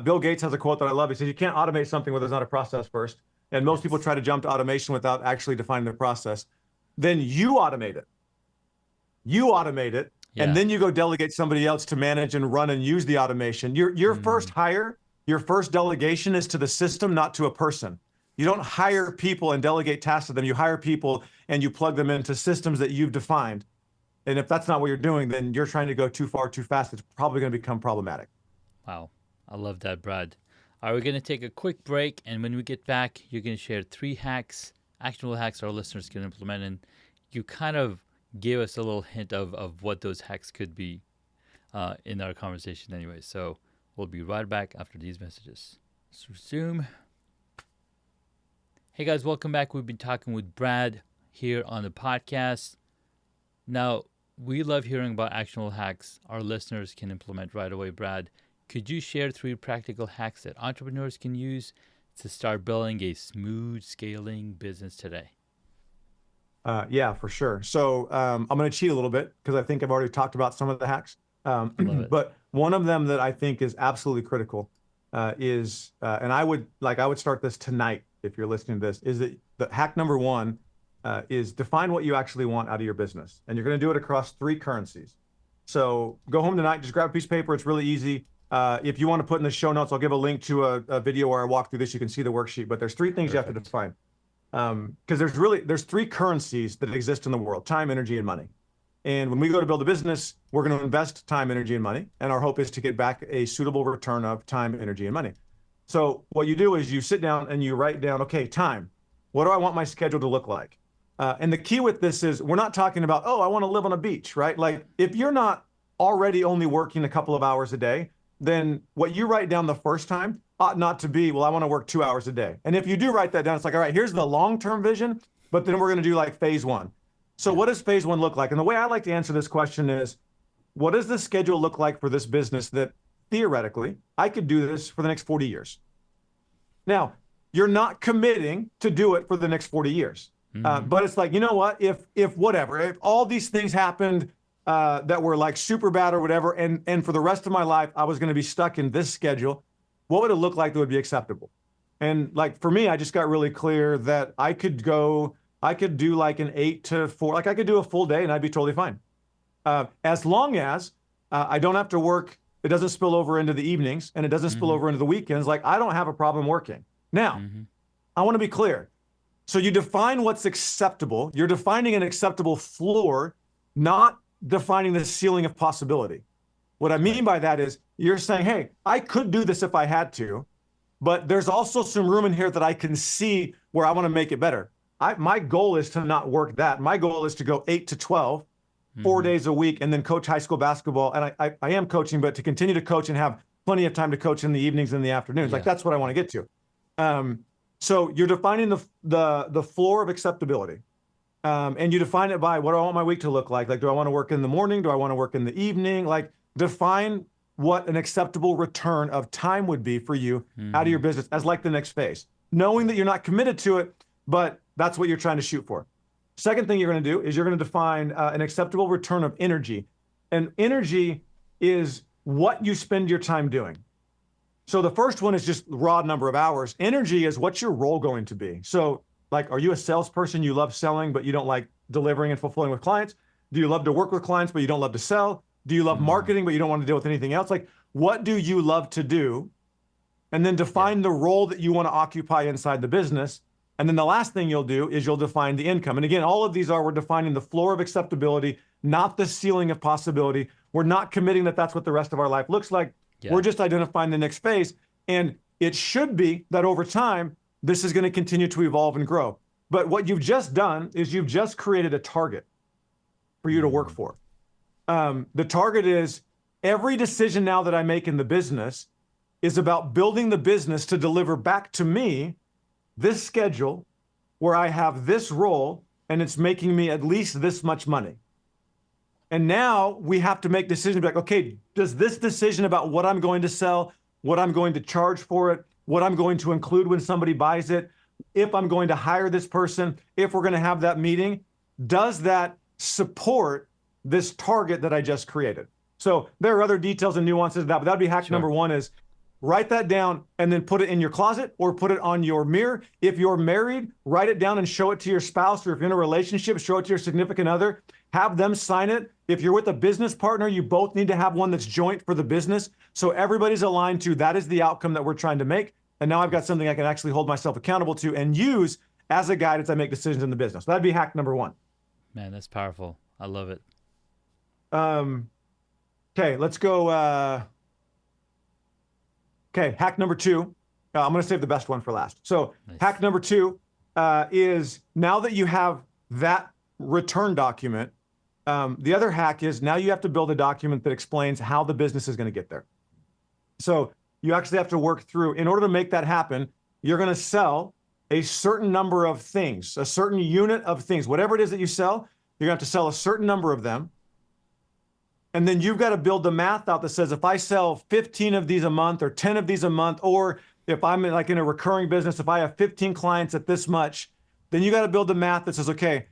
Bill Gates has a quote that I love. He says, you can't automate something where there's not a process first. And most people try to jump to automation without actually defining the process. Then you automate it. And then you go delegate somebody else to manage and run and use the automation. Your first hire, your first delegation is to the system, not to a person. You don't hire people and delegate tasks to them. You hire people and you plug them into systems that you've defined. And if that's not what you're doing, then you're trying to go too far too fast. It's probably going to become problematic. Wow. I love that, Brad. All right, we're going to take a quick break. And when we get back, you're going to share 3 hacks, actionable hacks our listeners can implement. And you kind of gave us a little hint of what those hacks could be in our conversation anyway. So we'll be right back after these messages. Let's resume. Hey guys, welcome back. We've been talking with Brad here on the podcast. Now, we love hearing about actionable hacks our listeners can implement right away. Brad, could you share 3 practical hacks that entrepreneurs can use to start building a smooth scaling business today? Yeah, for sure. So I'm going to cheat a little bit because I think I've already talked about some of the hacks. But one of them that I think is absolutely critical is, and I would start this tonight if you're listening to this, is that the hack number 1 is define what you actually want out of your business. And you're going to do it across 3 currencies. So go home tonight, just grab a piece of paper. It's really easy. If you want to put in the show notes, I'll give a link to a video where I walk through this. You can see the worksheet, but there's 3 things you have to define. Because there's 3 currencies that exist in the world: time, energy, and money. And when we go to build a business, we're going to invest time, energy, and money. And our hope is to get back a suitable return of time, energy, and money. So what you do is you sit down and you write down, okay, time. What do I want my schedule to look like? And the key with this is we're not talking about, oh, I want to live on a beach, right? Like if you're not already only working a couple of hours a day, then what you write down the first time ought not to be, well, I want to work 2 hours a day. And if you do write that down, it's like, all right, here's the long-term vision, but then we're going to do like phase 1. So what does phase 1 look like? And the way I like to answer this question is, what does the schedule look like for this business that theoretically I could do this for the next 40 years? Now, you're not committing to do it for the next 40 years. But it's like, you know what, if all these things happened that were like super bad or whatever, and for the rest of my life, I was going to be stuck in this schedule, what would it look like that would be acceptable? And like, for me, I just got really clear that I could do like an 8 to 4, like I could do a full day and I'd be totally fine. As long as I don't have to work, it doesn't spill over into the evenings and it doesn't spill over into the weekends. Like I don't have a problem working. Now, I want to be clear. So you define what's acceptable. You're defining an acceptable floor, not defining the ceiling of possibility. What I mean by that is you're saying, hey, I could do this if I had to, but there's also some room in here that I can see where I want to make it better. My goal is to not work that. My goal is to go 8 to 12, 4 days a week, and then coach high school basketball. And I am coaching, but to continue to coach and have plenty of time to coach in the evenings and the afternoons. Like that's what I want to get to. So you're defining the floor of acceptability. And you define it by what do I want my week to look like? Like, do I want to work in the morning? Do I want to work in the evening? Like define what an acceptable return of time would be for you out of your business as like the next phase, knowing that you're not committed to it, but that's what you're trying to shoot for. Second thing you're going to do is you're going to define an acceptable return of energy. And energy is what you spend your time doing. So the first one is just raw number of hours. Energy is what's your role going to be. So like, are you a salesperson? You love selling, but you don't like delivering and fulfilling with clients? Do you love to work with clients, but you don't love to sell? Do you love marketing, but you don't want to deal with anything else? Like, what do you love to do? And then define the role that you want to occupy inside the business. And then the last thing you'll do is you'll define the income. And again, all of these we're defining the floor of acceptability, not the ceiling of possibility. We're not committing that that's what the rest of our life looks like. Yeah. We're just identifying the next phase. And it should be that over time, this is going to continue to evolve and grow. But what you've just done is you've just created a target for you to work for. The target is every decision now that I make in the business is about building the business to deliver back to me this schedule where I have this role and it's making me at least this much money. And now we have to make decisions like, okay, does this decision about what I'm going to sell, what I'm going to charge for it, what I'm going to include when somebody buys it, if I'm going to hire this person, if we're going to have that meeting, does that support this target that I just created? So there are other details and nuances of that, but that'd be hack number one is write that down and then put it in your closet or put it on your mirror. If you're married, write it down and show it to your spouse, or if you're in a relationship, show it to your significant other, have them sign it. If you're with a business partner, you both need to have one that's joint for the business. So everybody's aligned to that is the outcome that we're trying to make. And now I've got something I can actually hold myself accountable to and use as a guide as I make decisions in the business. So that'd be hack number one. Man, that's powerful. I love it. Okay, let's go. Okay, hack number two. I'm going to save the best one for last. So nice. Hack number two is now that you have that return document, the other hack is now you have to build a document that explains how the business is going to get there. So you actually have to work through, in order to make that happen, you're going to sell a certain number of things, a certain unit of things, whatever it is that you sell, you're going to have to sell a certain number of them. And then you've got to build the math out that says, if I sell 15 of these a month or 10 of these a month, or if I'm like in a recurring business, if I have 15 clients at this much, then you got to build the math that says, okay,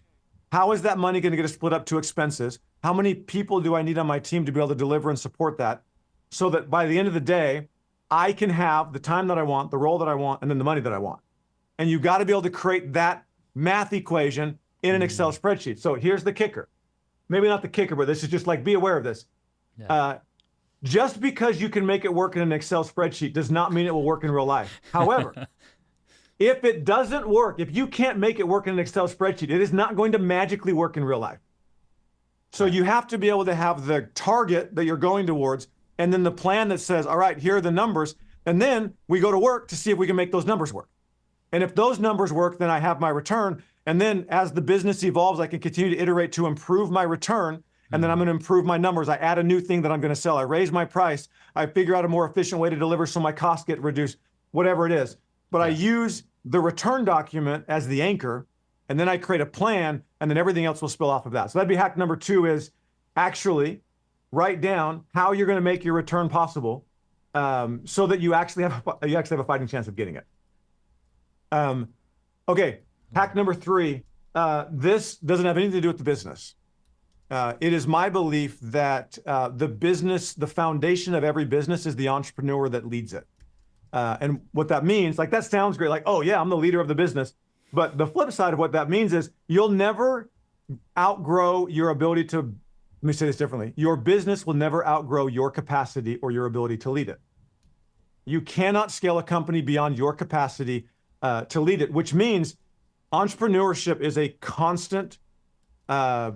how is that money going to get split up to expenses? How many people do I need on my team to be able to deliver and support that? So that by the end of the day, I can have the time that I want, the role that I want, and then the money that I want. And you've got to be able to create that math equation in an Excel spreadsheet. So here's the kicker. Maybe not the kicker, but this is just like, be aware of this. Yeah. Just because you can make it work in an Excel spreadsheet does not mean it will work in real life. However, if it doesn't work, if you can't make it work in an Excel spreadsheet, it is not going to magically work in real life. So you have to be able to have the target that you're going towards, and then the plan that says, all right, here are the numbers. And then we go to work to see if we can make those numbers work. And if those numbers work, then I have my return. And then as the business evolves, I can continue to iterate to improve my return. And then I'm going to improve my numbers. I add a new thing that I'm going to sell. I raise my price. I figure out a more efficient way to deliver so my costs get reduced, whatever it is. But I use the return document as the anchor, and then I create a plan, and then everything else will spill off of that. So that'd be hack number two, is actually write down how you're going to make your return possible, so that you actually have a fighting chance of getting it. Okay, hack number three. This doesn't have anything to do with the business. It is my belief that the foundation of every business is the entrepreneur that leads it. And what that means, like that sounds great, like, oh yeah, I'm the leader of the business. But the flip side of what that means is you'll never outgrow your ability to, let me say this differently, your business will never outgrow your capacity or your ability to lead it. You cannot scale a company beyond your capacity to lead it, which means entrepreneurship is a constant, it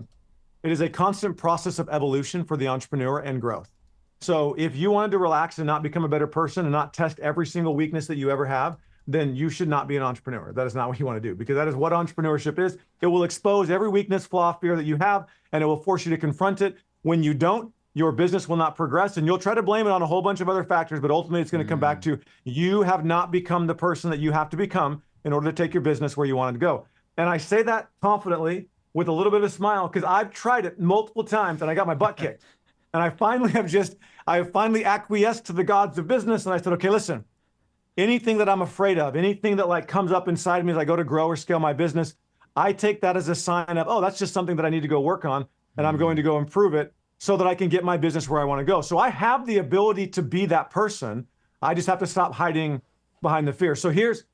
is a constant process of evolution for the entrepreneur and growth. So if you wanted to relax and not become a better person and not test every single weakness that you ever have, then you should not be an entrepreneur. That is not what you want to do, because that is what entrepreneurship is. It will expose every weakness, flaw, fear that you have, and it will force you to confront it. When you don't, your business will not progress, and you'll try to blame it on a whole bunch of other factors, but ultimately it's going to come back to you have not become the person that you have to become in order to take your business where you want it to go. And I say that confidently with a little bit of a smile, because I've tried it multiple times and I got my butt kicked. And I finally acquiesced to the gods of business. And I said, okay, listen, anything that I'm afraid of, anything that like comes up inside me as I go to grow or scale my business, I take that as a sign of, oh, that's just something that I need to go work on. And I'm going to go improve it so that I can get my business where I want to go. So I have the ability to be that person. I just have to stop hiding behind the fear. So here's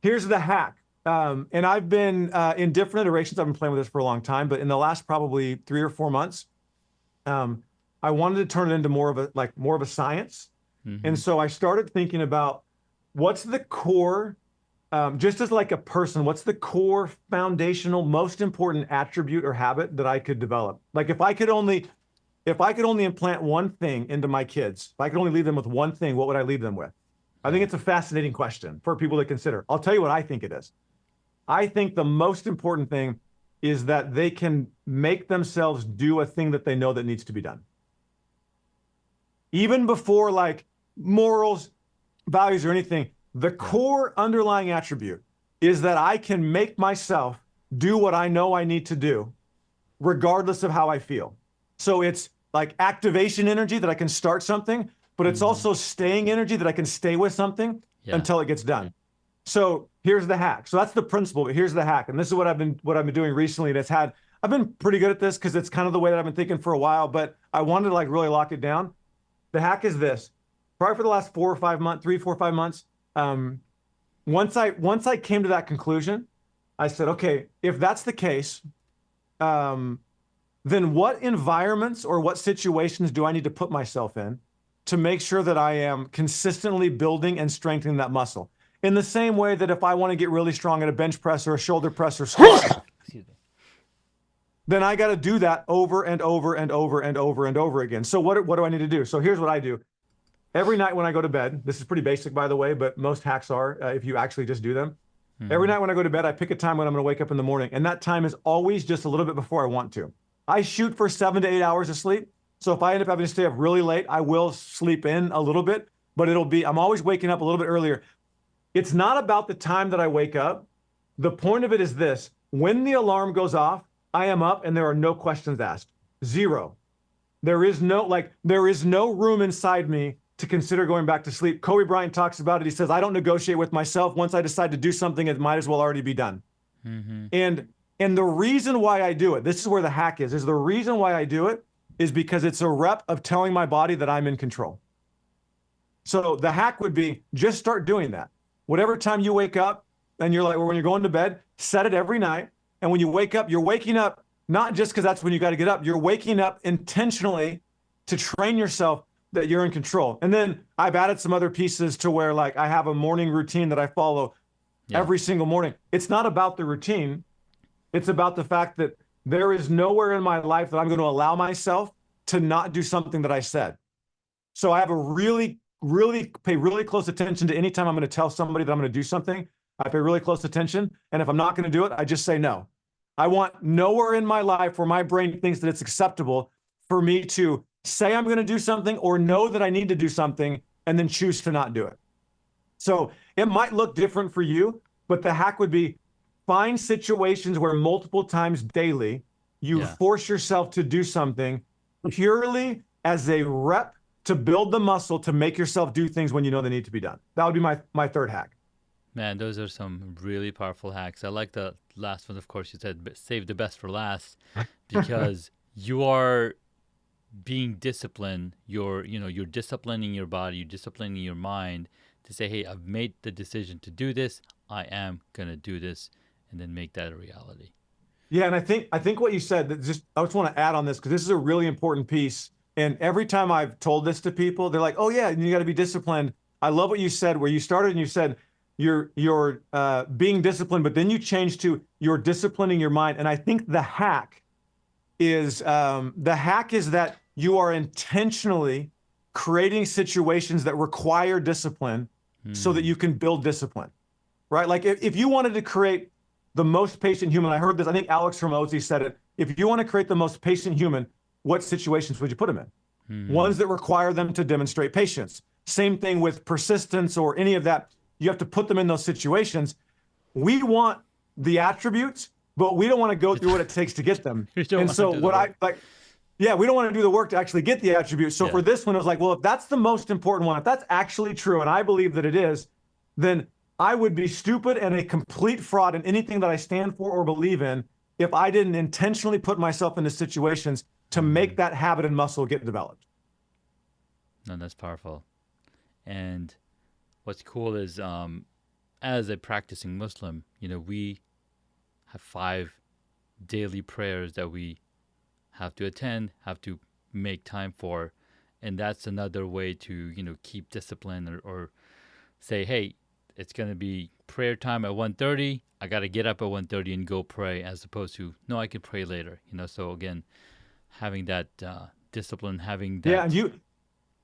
the hack. And I've been in different iterations. I've been playing with this for a long time, but in the last probably 3 or 4 months, I wanted to turn it into more of a science. And so I started thinking about what's the core, just as like a person, what's the core foundational, most important attribute or habit that I could develop? Like if I could only implant one thing into my kids, if I could only leave them with one thing, what would I leave them with? I think it's a fascinating question for people to consider. I'll tell you what I think it is. I think the most important thing is that they can make themselves do a thing that they know that needs to be done. Even before like morals, values, or anything, the core underlying attribute is that I can make myself do what I know I need to do, regardless of how I feel. So it's like activation energy that I can start something, but it's also staying energy that I can stay with something until it gets done. So here's the hack. So that's the principle, but here's the hack. And this is what I've been doing recently. And I've been pretty good at this because it's kind of the way that I've been thinking for a while, but I wanted to like really lock it down. The hack is this. Probably for the last 4 or 5 months, 3, 4, 5 months, once I came to that conclusion, I said, okay, if that's the case, then what environments or what situations do I need to put myself in to make sure that I am consistently building and strengthening that muscle? In the same way that if I want to get really strong at a bench press or a shoulder press or squat, then I got to do that over and over and over and over and over again. So what do I need to do? So here's what I do. Every night when I go to bed, this is pretty basic, by the way, but most hacks are if you actually just do them. Every night when I go to bed, I pick a time when I'm going to wake up in the morning. And that time is always just a little bit before I want to. I shoot for 7 to 8 hours of sleep. So if I end up having to stay up really late, I will sleep in a little bit, but I'm always waking up a little bit earlier. It's not about the time that I wake up. The point of it is this: when the alarm goes off, I am up and there are no questions asked. Zero. There is no room inside me to consider going back to sleep. Kobe Bryant talks about it. He says, I don't negotiate with myself. Once I decide to do something, it might as well already be done. And the reason why I do it, this is where the hack is the reason why I do it is because it's a rep of telling my body that I'm in control. So the hack would be just start doing that. Whatever time you wake up and you're like, or when you're going to bed, set it every night. And when you wake up, you're waking up, not just because that's when you got to get up, you're waking up intentionally to train yourself that you're in control. And then I've added some other pieces to where like I have a morning routine that I follow every single morning. It's not about the routine. It's about the fact that there is nowhere in my life that I'm going to allow myself to not do something that I said. So I have a pay really close attention to any time I'm going to tell somebody that I'm going to do something. I pay really close attention. And if I'm not going to do it, I just say no. I want nowhere in my life where my brain thinks that it's acceptable for me to say I'm going to do something or know that I need to do something and then choose to not do it. So it might look different for you, but the hack would be find situations where multiple times daily you force yourself to do something purely as a rep to build the muscle to make yourself do things when you know they need to be done. That would be my third hack. Man, those are some really powerful hacks. I like the last one, of course. You said save the best for last because you are being disciplined. You're disciplining your body, you're disciplining your mind to say, hey, I've made the decision to do this. I am going to do this, and then make that a reality. Yeah, and I think what you said, I just want to add on this because this is a really important piece. And every time I've told this to people, they're like, oh yeah, you got to be disciplined. I love what you said, where you started and you said, you're being disciplined, but then you changed to you're disciplining your mind. And I think the hack is that you are intentionally creating situations that require discipline so that you can build discipline, right? Like if you wanted to create the most patient human, I heard this, I think Alex Hormozi said it. If you want to create the most patient human, what situations would you put them in? Ones that require them to demonstrate patience. Same thing with persistence or any of that. You have to put them in those situations. We want the attributes, but we don't want to go through what it takes to get them. And so what I like, Yeah, we don't want to do the work to actually get the attribute. So Yeah. for this one, it was like, well, if that's the most important one, if that's actually true, and I believe that it is, then I would be stupid and a complete fraud in anything that I stand for or believe in if I didn't intentionally put myself into situations to make that habit and muscle get developed. No, that's powerful. And what's cool is, as a practicing Muslim, we have 5 daily prayers that we have to attend, have to make time for. And that's another way to, keep discipline, or say, hey, it's going to be prayer time at 1:30. I got to get up at 1:30 and go pray, as opposed to, no, I can pray later. So again, having that discipline, having Yeah, and that.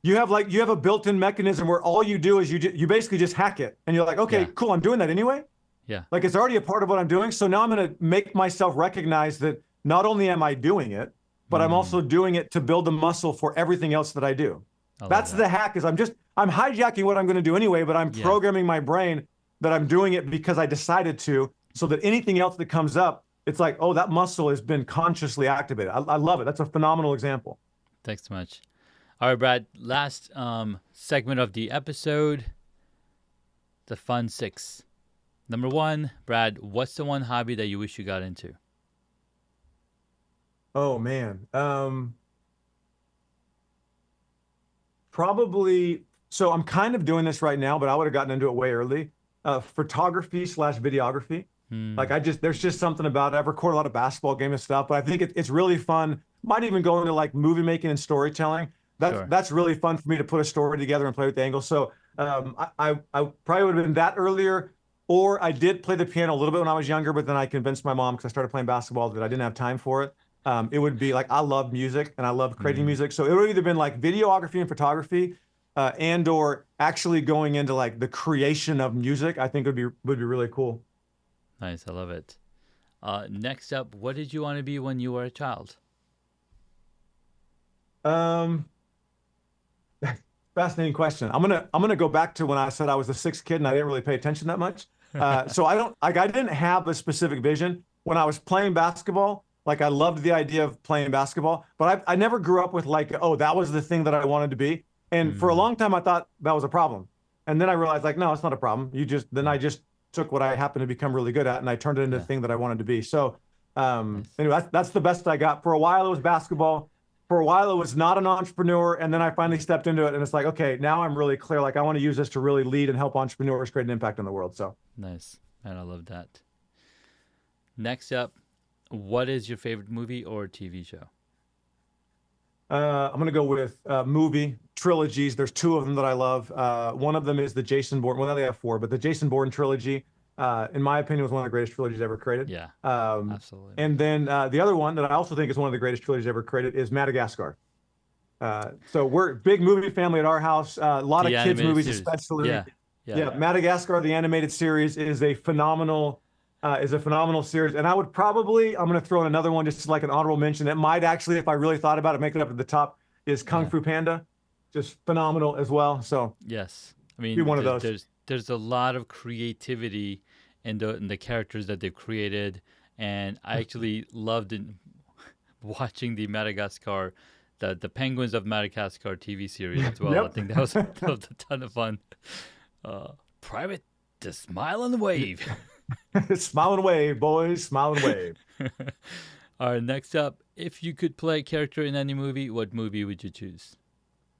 you have a built-in mechanism where all you do is you basically just hack it, and you're like, okay, Yeah. cool, I'm doing that anyway. Yeah. Like it's already a part of what I'm doing. So now I'm going to make myself recognize that not only am I doing it, but I'm also doing it to build the muscle for everything else that I do. I love That's that. the hack is I'm hijacking what I'm going to do anyway, but I'm Yeah. programming my brain that I'm doing it because I decided to, so that anything else that comes up, it's like, oh, that muscle has been consciously activated. I love it. That's a phenomenal example. Thanks so much. All right, Brad. Last segment of the episode, the fun 6. Number 1, Brad, what's the one hobby that you wish you got into? Oh man. Probably. So I'm kind of doing this right now, but I would have gotten into it way early. Photography / videography. Like there's just something about it. I've recorded a lot of basketball game and stuff, but I think it's really fun. Might even go into like movie making and storytelling. Sure. That's really fun for me to put a story together and play with the angles. So I probably would have been that earlier, or I did play the piano a little bit when I was younger, but then I convinced my mom because I started playing basketball that I didn't have time for it. It would be like I love music and I love creating music, so it would have either been like videography and photography, and or actually going into like the creation of music. I think would be really cool. Nice. I love it. Next up, what did you want to be when you were a child? Um, Fascinating question. I'm gonna go back to when I said I was the 6th kid and I didn't really pay attention that much. So I didn't have a specific vision when I was playing basketball. Like I loved the idea of playing basketball, but I never grew up with like, oh, that was the thing that I wanted to be. And for a long time I thought that was a problem. And then I realized like, no, it's not a problem. Then I just took what I happened to become really good at and I turned it into the thing that I wanted to be. So Nice. anyway, that's the best I got. For a while it was basketball. For a while it was not an entrepreneur, and then I finally stepped into it and it's like, okay, now I'm really clear. Like I want to use this to really lead and help entrepreneurs create an impact on the world. So Nice. Man, I love that. Next up, what is your favorite movie or TV show? I'm gonna go with movie trilogies. There's 2 of them that I love. One of them is the Jason Bourne. Well, they have 4, but the Jason Bourne trilogy, in my opinion, was one of the greatest trilogies ever created. Yeah, Um, absolutely. and then the other one that I also think is one of the greatest trilogies ever created is Madagascar. So we're a big movie family at our house. A lot The of kids animated movies, series. especially. Yeah. Yeah, Madagascar, the animated series, is a phenomenal series. And I'm going to throw in another one, just like an honorable mention. That might actually, if I really thought about it, make it up at the top. Is Kung Fu Panda, just phenomenal as well. So Yes. I be mean, one of those. there's a lot of creativity in the characters that they've created, and I actually loved watching the Madagascar, the Penguins of Madagascar TV series as well. I Yep. think that was a ton of fun. Private, to smile and wave. Smile and wave, boys. Smile and wave. All right, next up, if you could play a character in any movie, what movie would you choose?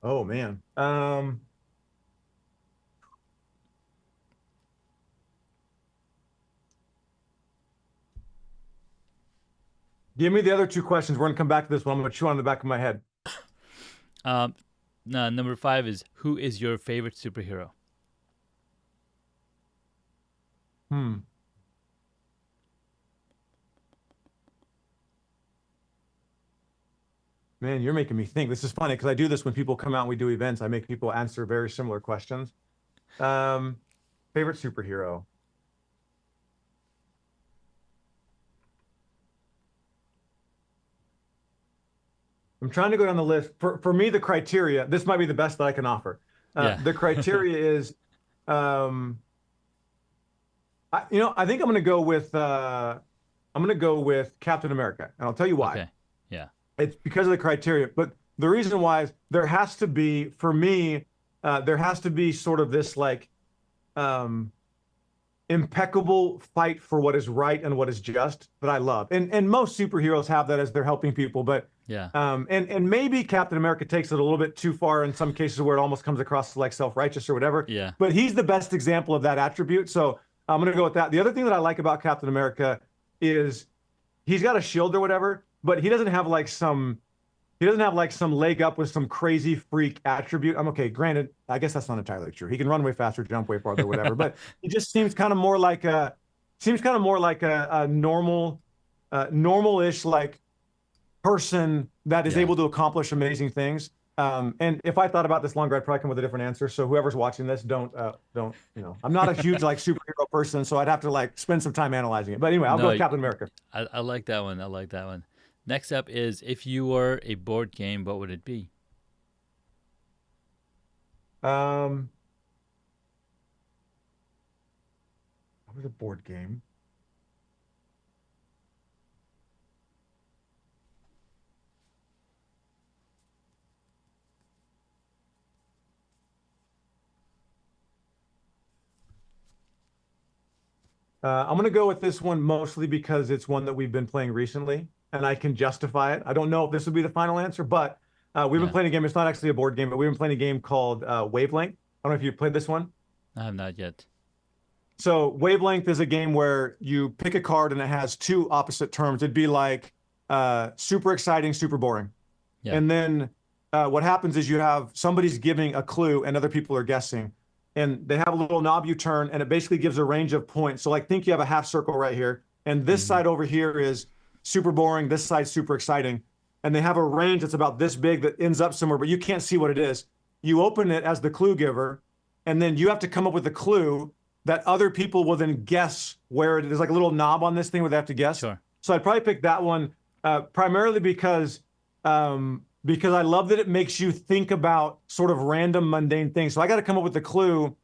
Oh man. Give me the other 2 questions. We're gonna come back to this one. I'm gonna chew on the back of my head. Um, Number 5 is, who is your favorite superhero? Hmm. Man, you're making me think. This is funny because I do this when people come out and we do events. I make people answer very similar questions. Um, Favorite superhero. I'm trying to go down the list. For me, the criteria, this might be the best that I can offer. Yeah. The criteria is, I think I'm going to go with Captain America, and I'll tell you why. Okay. Yeah. It's because of the criteria. But the reason why is there has to be, for me, there has to be sort of this like um, impeccable fight for what is right and what is just that I love. And most superheroes have that as they're helping people. But Yeah. and maybe Captain America takes it a little bit too far in some cases where it almost comes across like self-righteous or whatever. Yeah. But he's the best example of that attribute. So I'm gonna go with that. The other thing that I like about Captain America is he's got a shield or whatever, but he doesn't have like some leg up with some crazy freak attribute. I'm okay. Granted, I guess that's not entirely true. He can run way faster, jump way farther, whatever. But he just seems kind of more like a normal, normal-ish like person that is Yeah. able to accomplish amazing things. And if I thought about this longer, I'd probably come with a different answer. So whoever's watching this, don't, I'm not a huge like superhero person, so I'd have to like spend some time analyzing it. But anyway, I'll go No, with Captain America. I like that one. I like that one. Next up is, if you were a board game, what would it be? What was a board game? I'm going to go with this one mostly because it's one that we've been playing recently and I can justify it. I don't know if this would be the final answer, but we've been Yeah. playing a game. It's not actually a board game, but we've been playing a game called Wavelength. I don't know if you've played this one. I have not yet. So Wavelength is a game where you pick a card and it has two opposite terms. It'd be like super exciting, super boring. Yeah. And then what happens is you have somebody's giving a clue and other people are guessing. And they have a little knob you turn and it basically gives a range of points. So like think you have a half circle right here. And this side over here is super boring. This side's super exciting. And they have a range that's about this big that ends up somewhere, but you can't see what it is. You open it as the clue giver, and then you have to come up with a clue that other people will then guess where it is. There's like a little knob on this thing where they have to guess. Sure. So I'd probably pick that one primarily because I love that it makes you think about sort of random mundane things. So I got to come up with a clue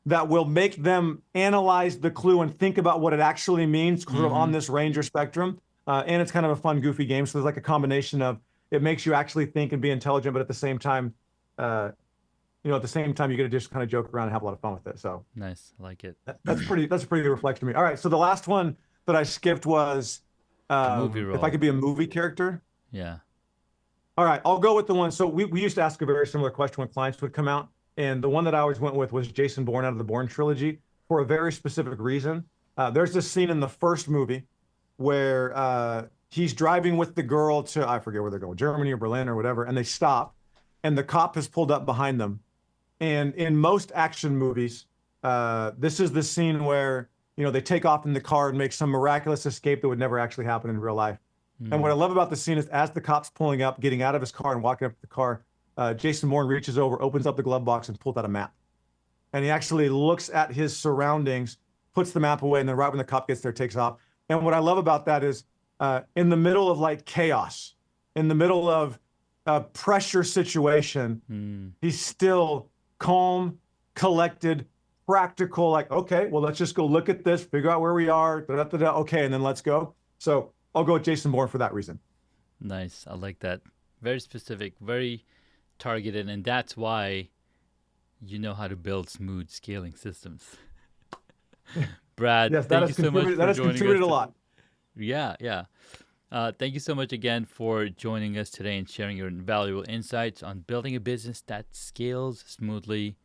that will make them analyze the clue and think about what it actually means sort of on this range or spectrum. And it's kind of a fun, goofy game. So there's like a combination of it makes you actually think and be intelligent, but at the same time, at the same time, you get to just kind of joke around and have a lot of fun with it. So Nice. I like it. that's a pretty good reflection of me. All right. So the last one that I skipped was Movie role. if I could be a movie character. Yeah. All right, I'll go with the one. So we used to ask a very similar question when clients would come out. And the one that I always went with was Jason Bourne out of the Bourne trilogy for a very specific reason. There's this scene in the first movie where he's driving with the girl to, I forget where they're going, Germany or Berlin or whatever, and they stop and the cop has pulled up behind them. And in most action movies, this is the scene where, they take off in the car and make some miraculous escape that would never actually happen in real life. And what I love about the scene is as the cop's pulling up, getting out of his car and walking up to the car, Jason Bourne reaches over, opens up the glove box and pulls out a map. And he actually looks at his surroundings, puts the map away, and then right when the cop gets there, takes off. And what I love about that is in the middle of like chaos, in the middle of a pressure situation, he's still calm, collected, practical, like, okay, well, let's just go look at this, figure out where we are, okay, and then let's go. So I'll go with Jason Bourne for that reason. Nice. I like that. Very specific, very targeted, and that's why you know how to build smooth scaling systems. Brad, Yes, thank you so much for that has joining contributed us. a lot. Yeah. Thank you so much again for joining us today and sharing your invaluable insights on building a business that scales smoothly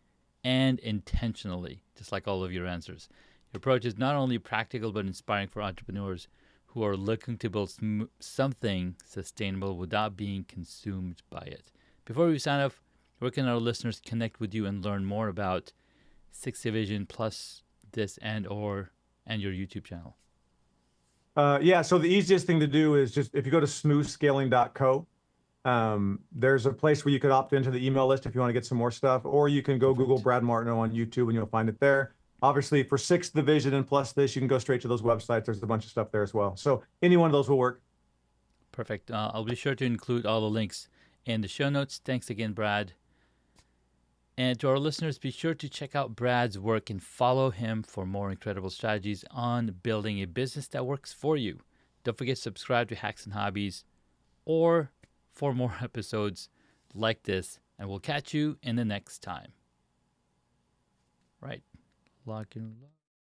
and intentionally, just like all of your answers. Your approach is not only practical but inspiring for entrepreneurs who are looking to build something sustainable without being consumed by it. Before we sign off, where can our listeners connect with you and learn more about Six Division plus this and your YouTube channel? So the easiest thing to do is just if you go to smoothscaling.co, there's a place where you could opt into the email list if you want to get some more stuff, or you can go Google Brad Martineau on YouTube and you'll find it there. Obviously, for Sixth Division and plus this, you can go straight to those websites. There's a bunch of stuff there as well. So any one of those will work. Perfect. I'll be sure to include all the links in the show notes. Thanks again, Brad. And to our listeners, be sure to check out Brad's work and follow him for more incredible strategies on building a business that works for you. Don't forget to subscribe to Hacks and Hobbies or for more episodes like this, and we'll catch you in the next time. Right. Lock and lock.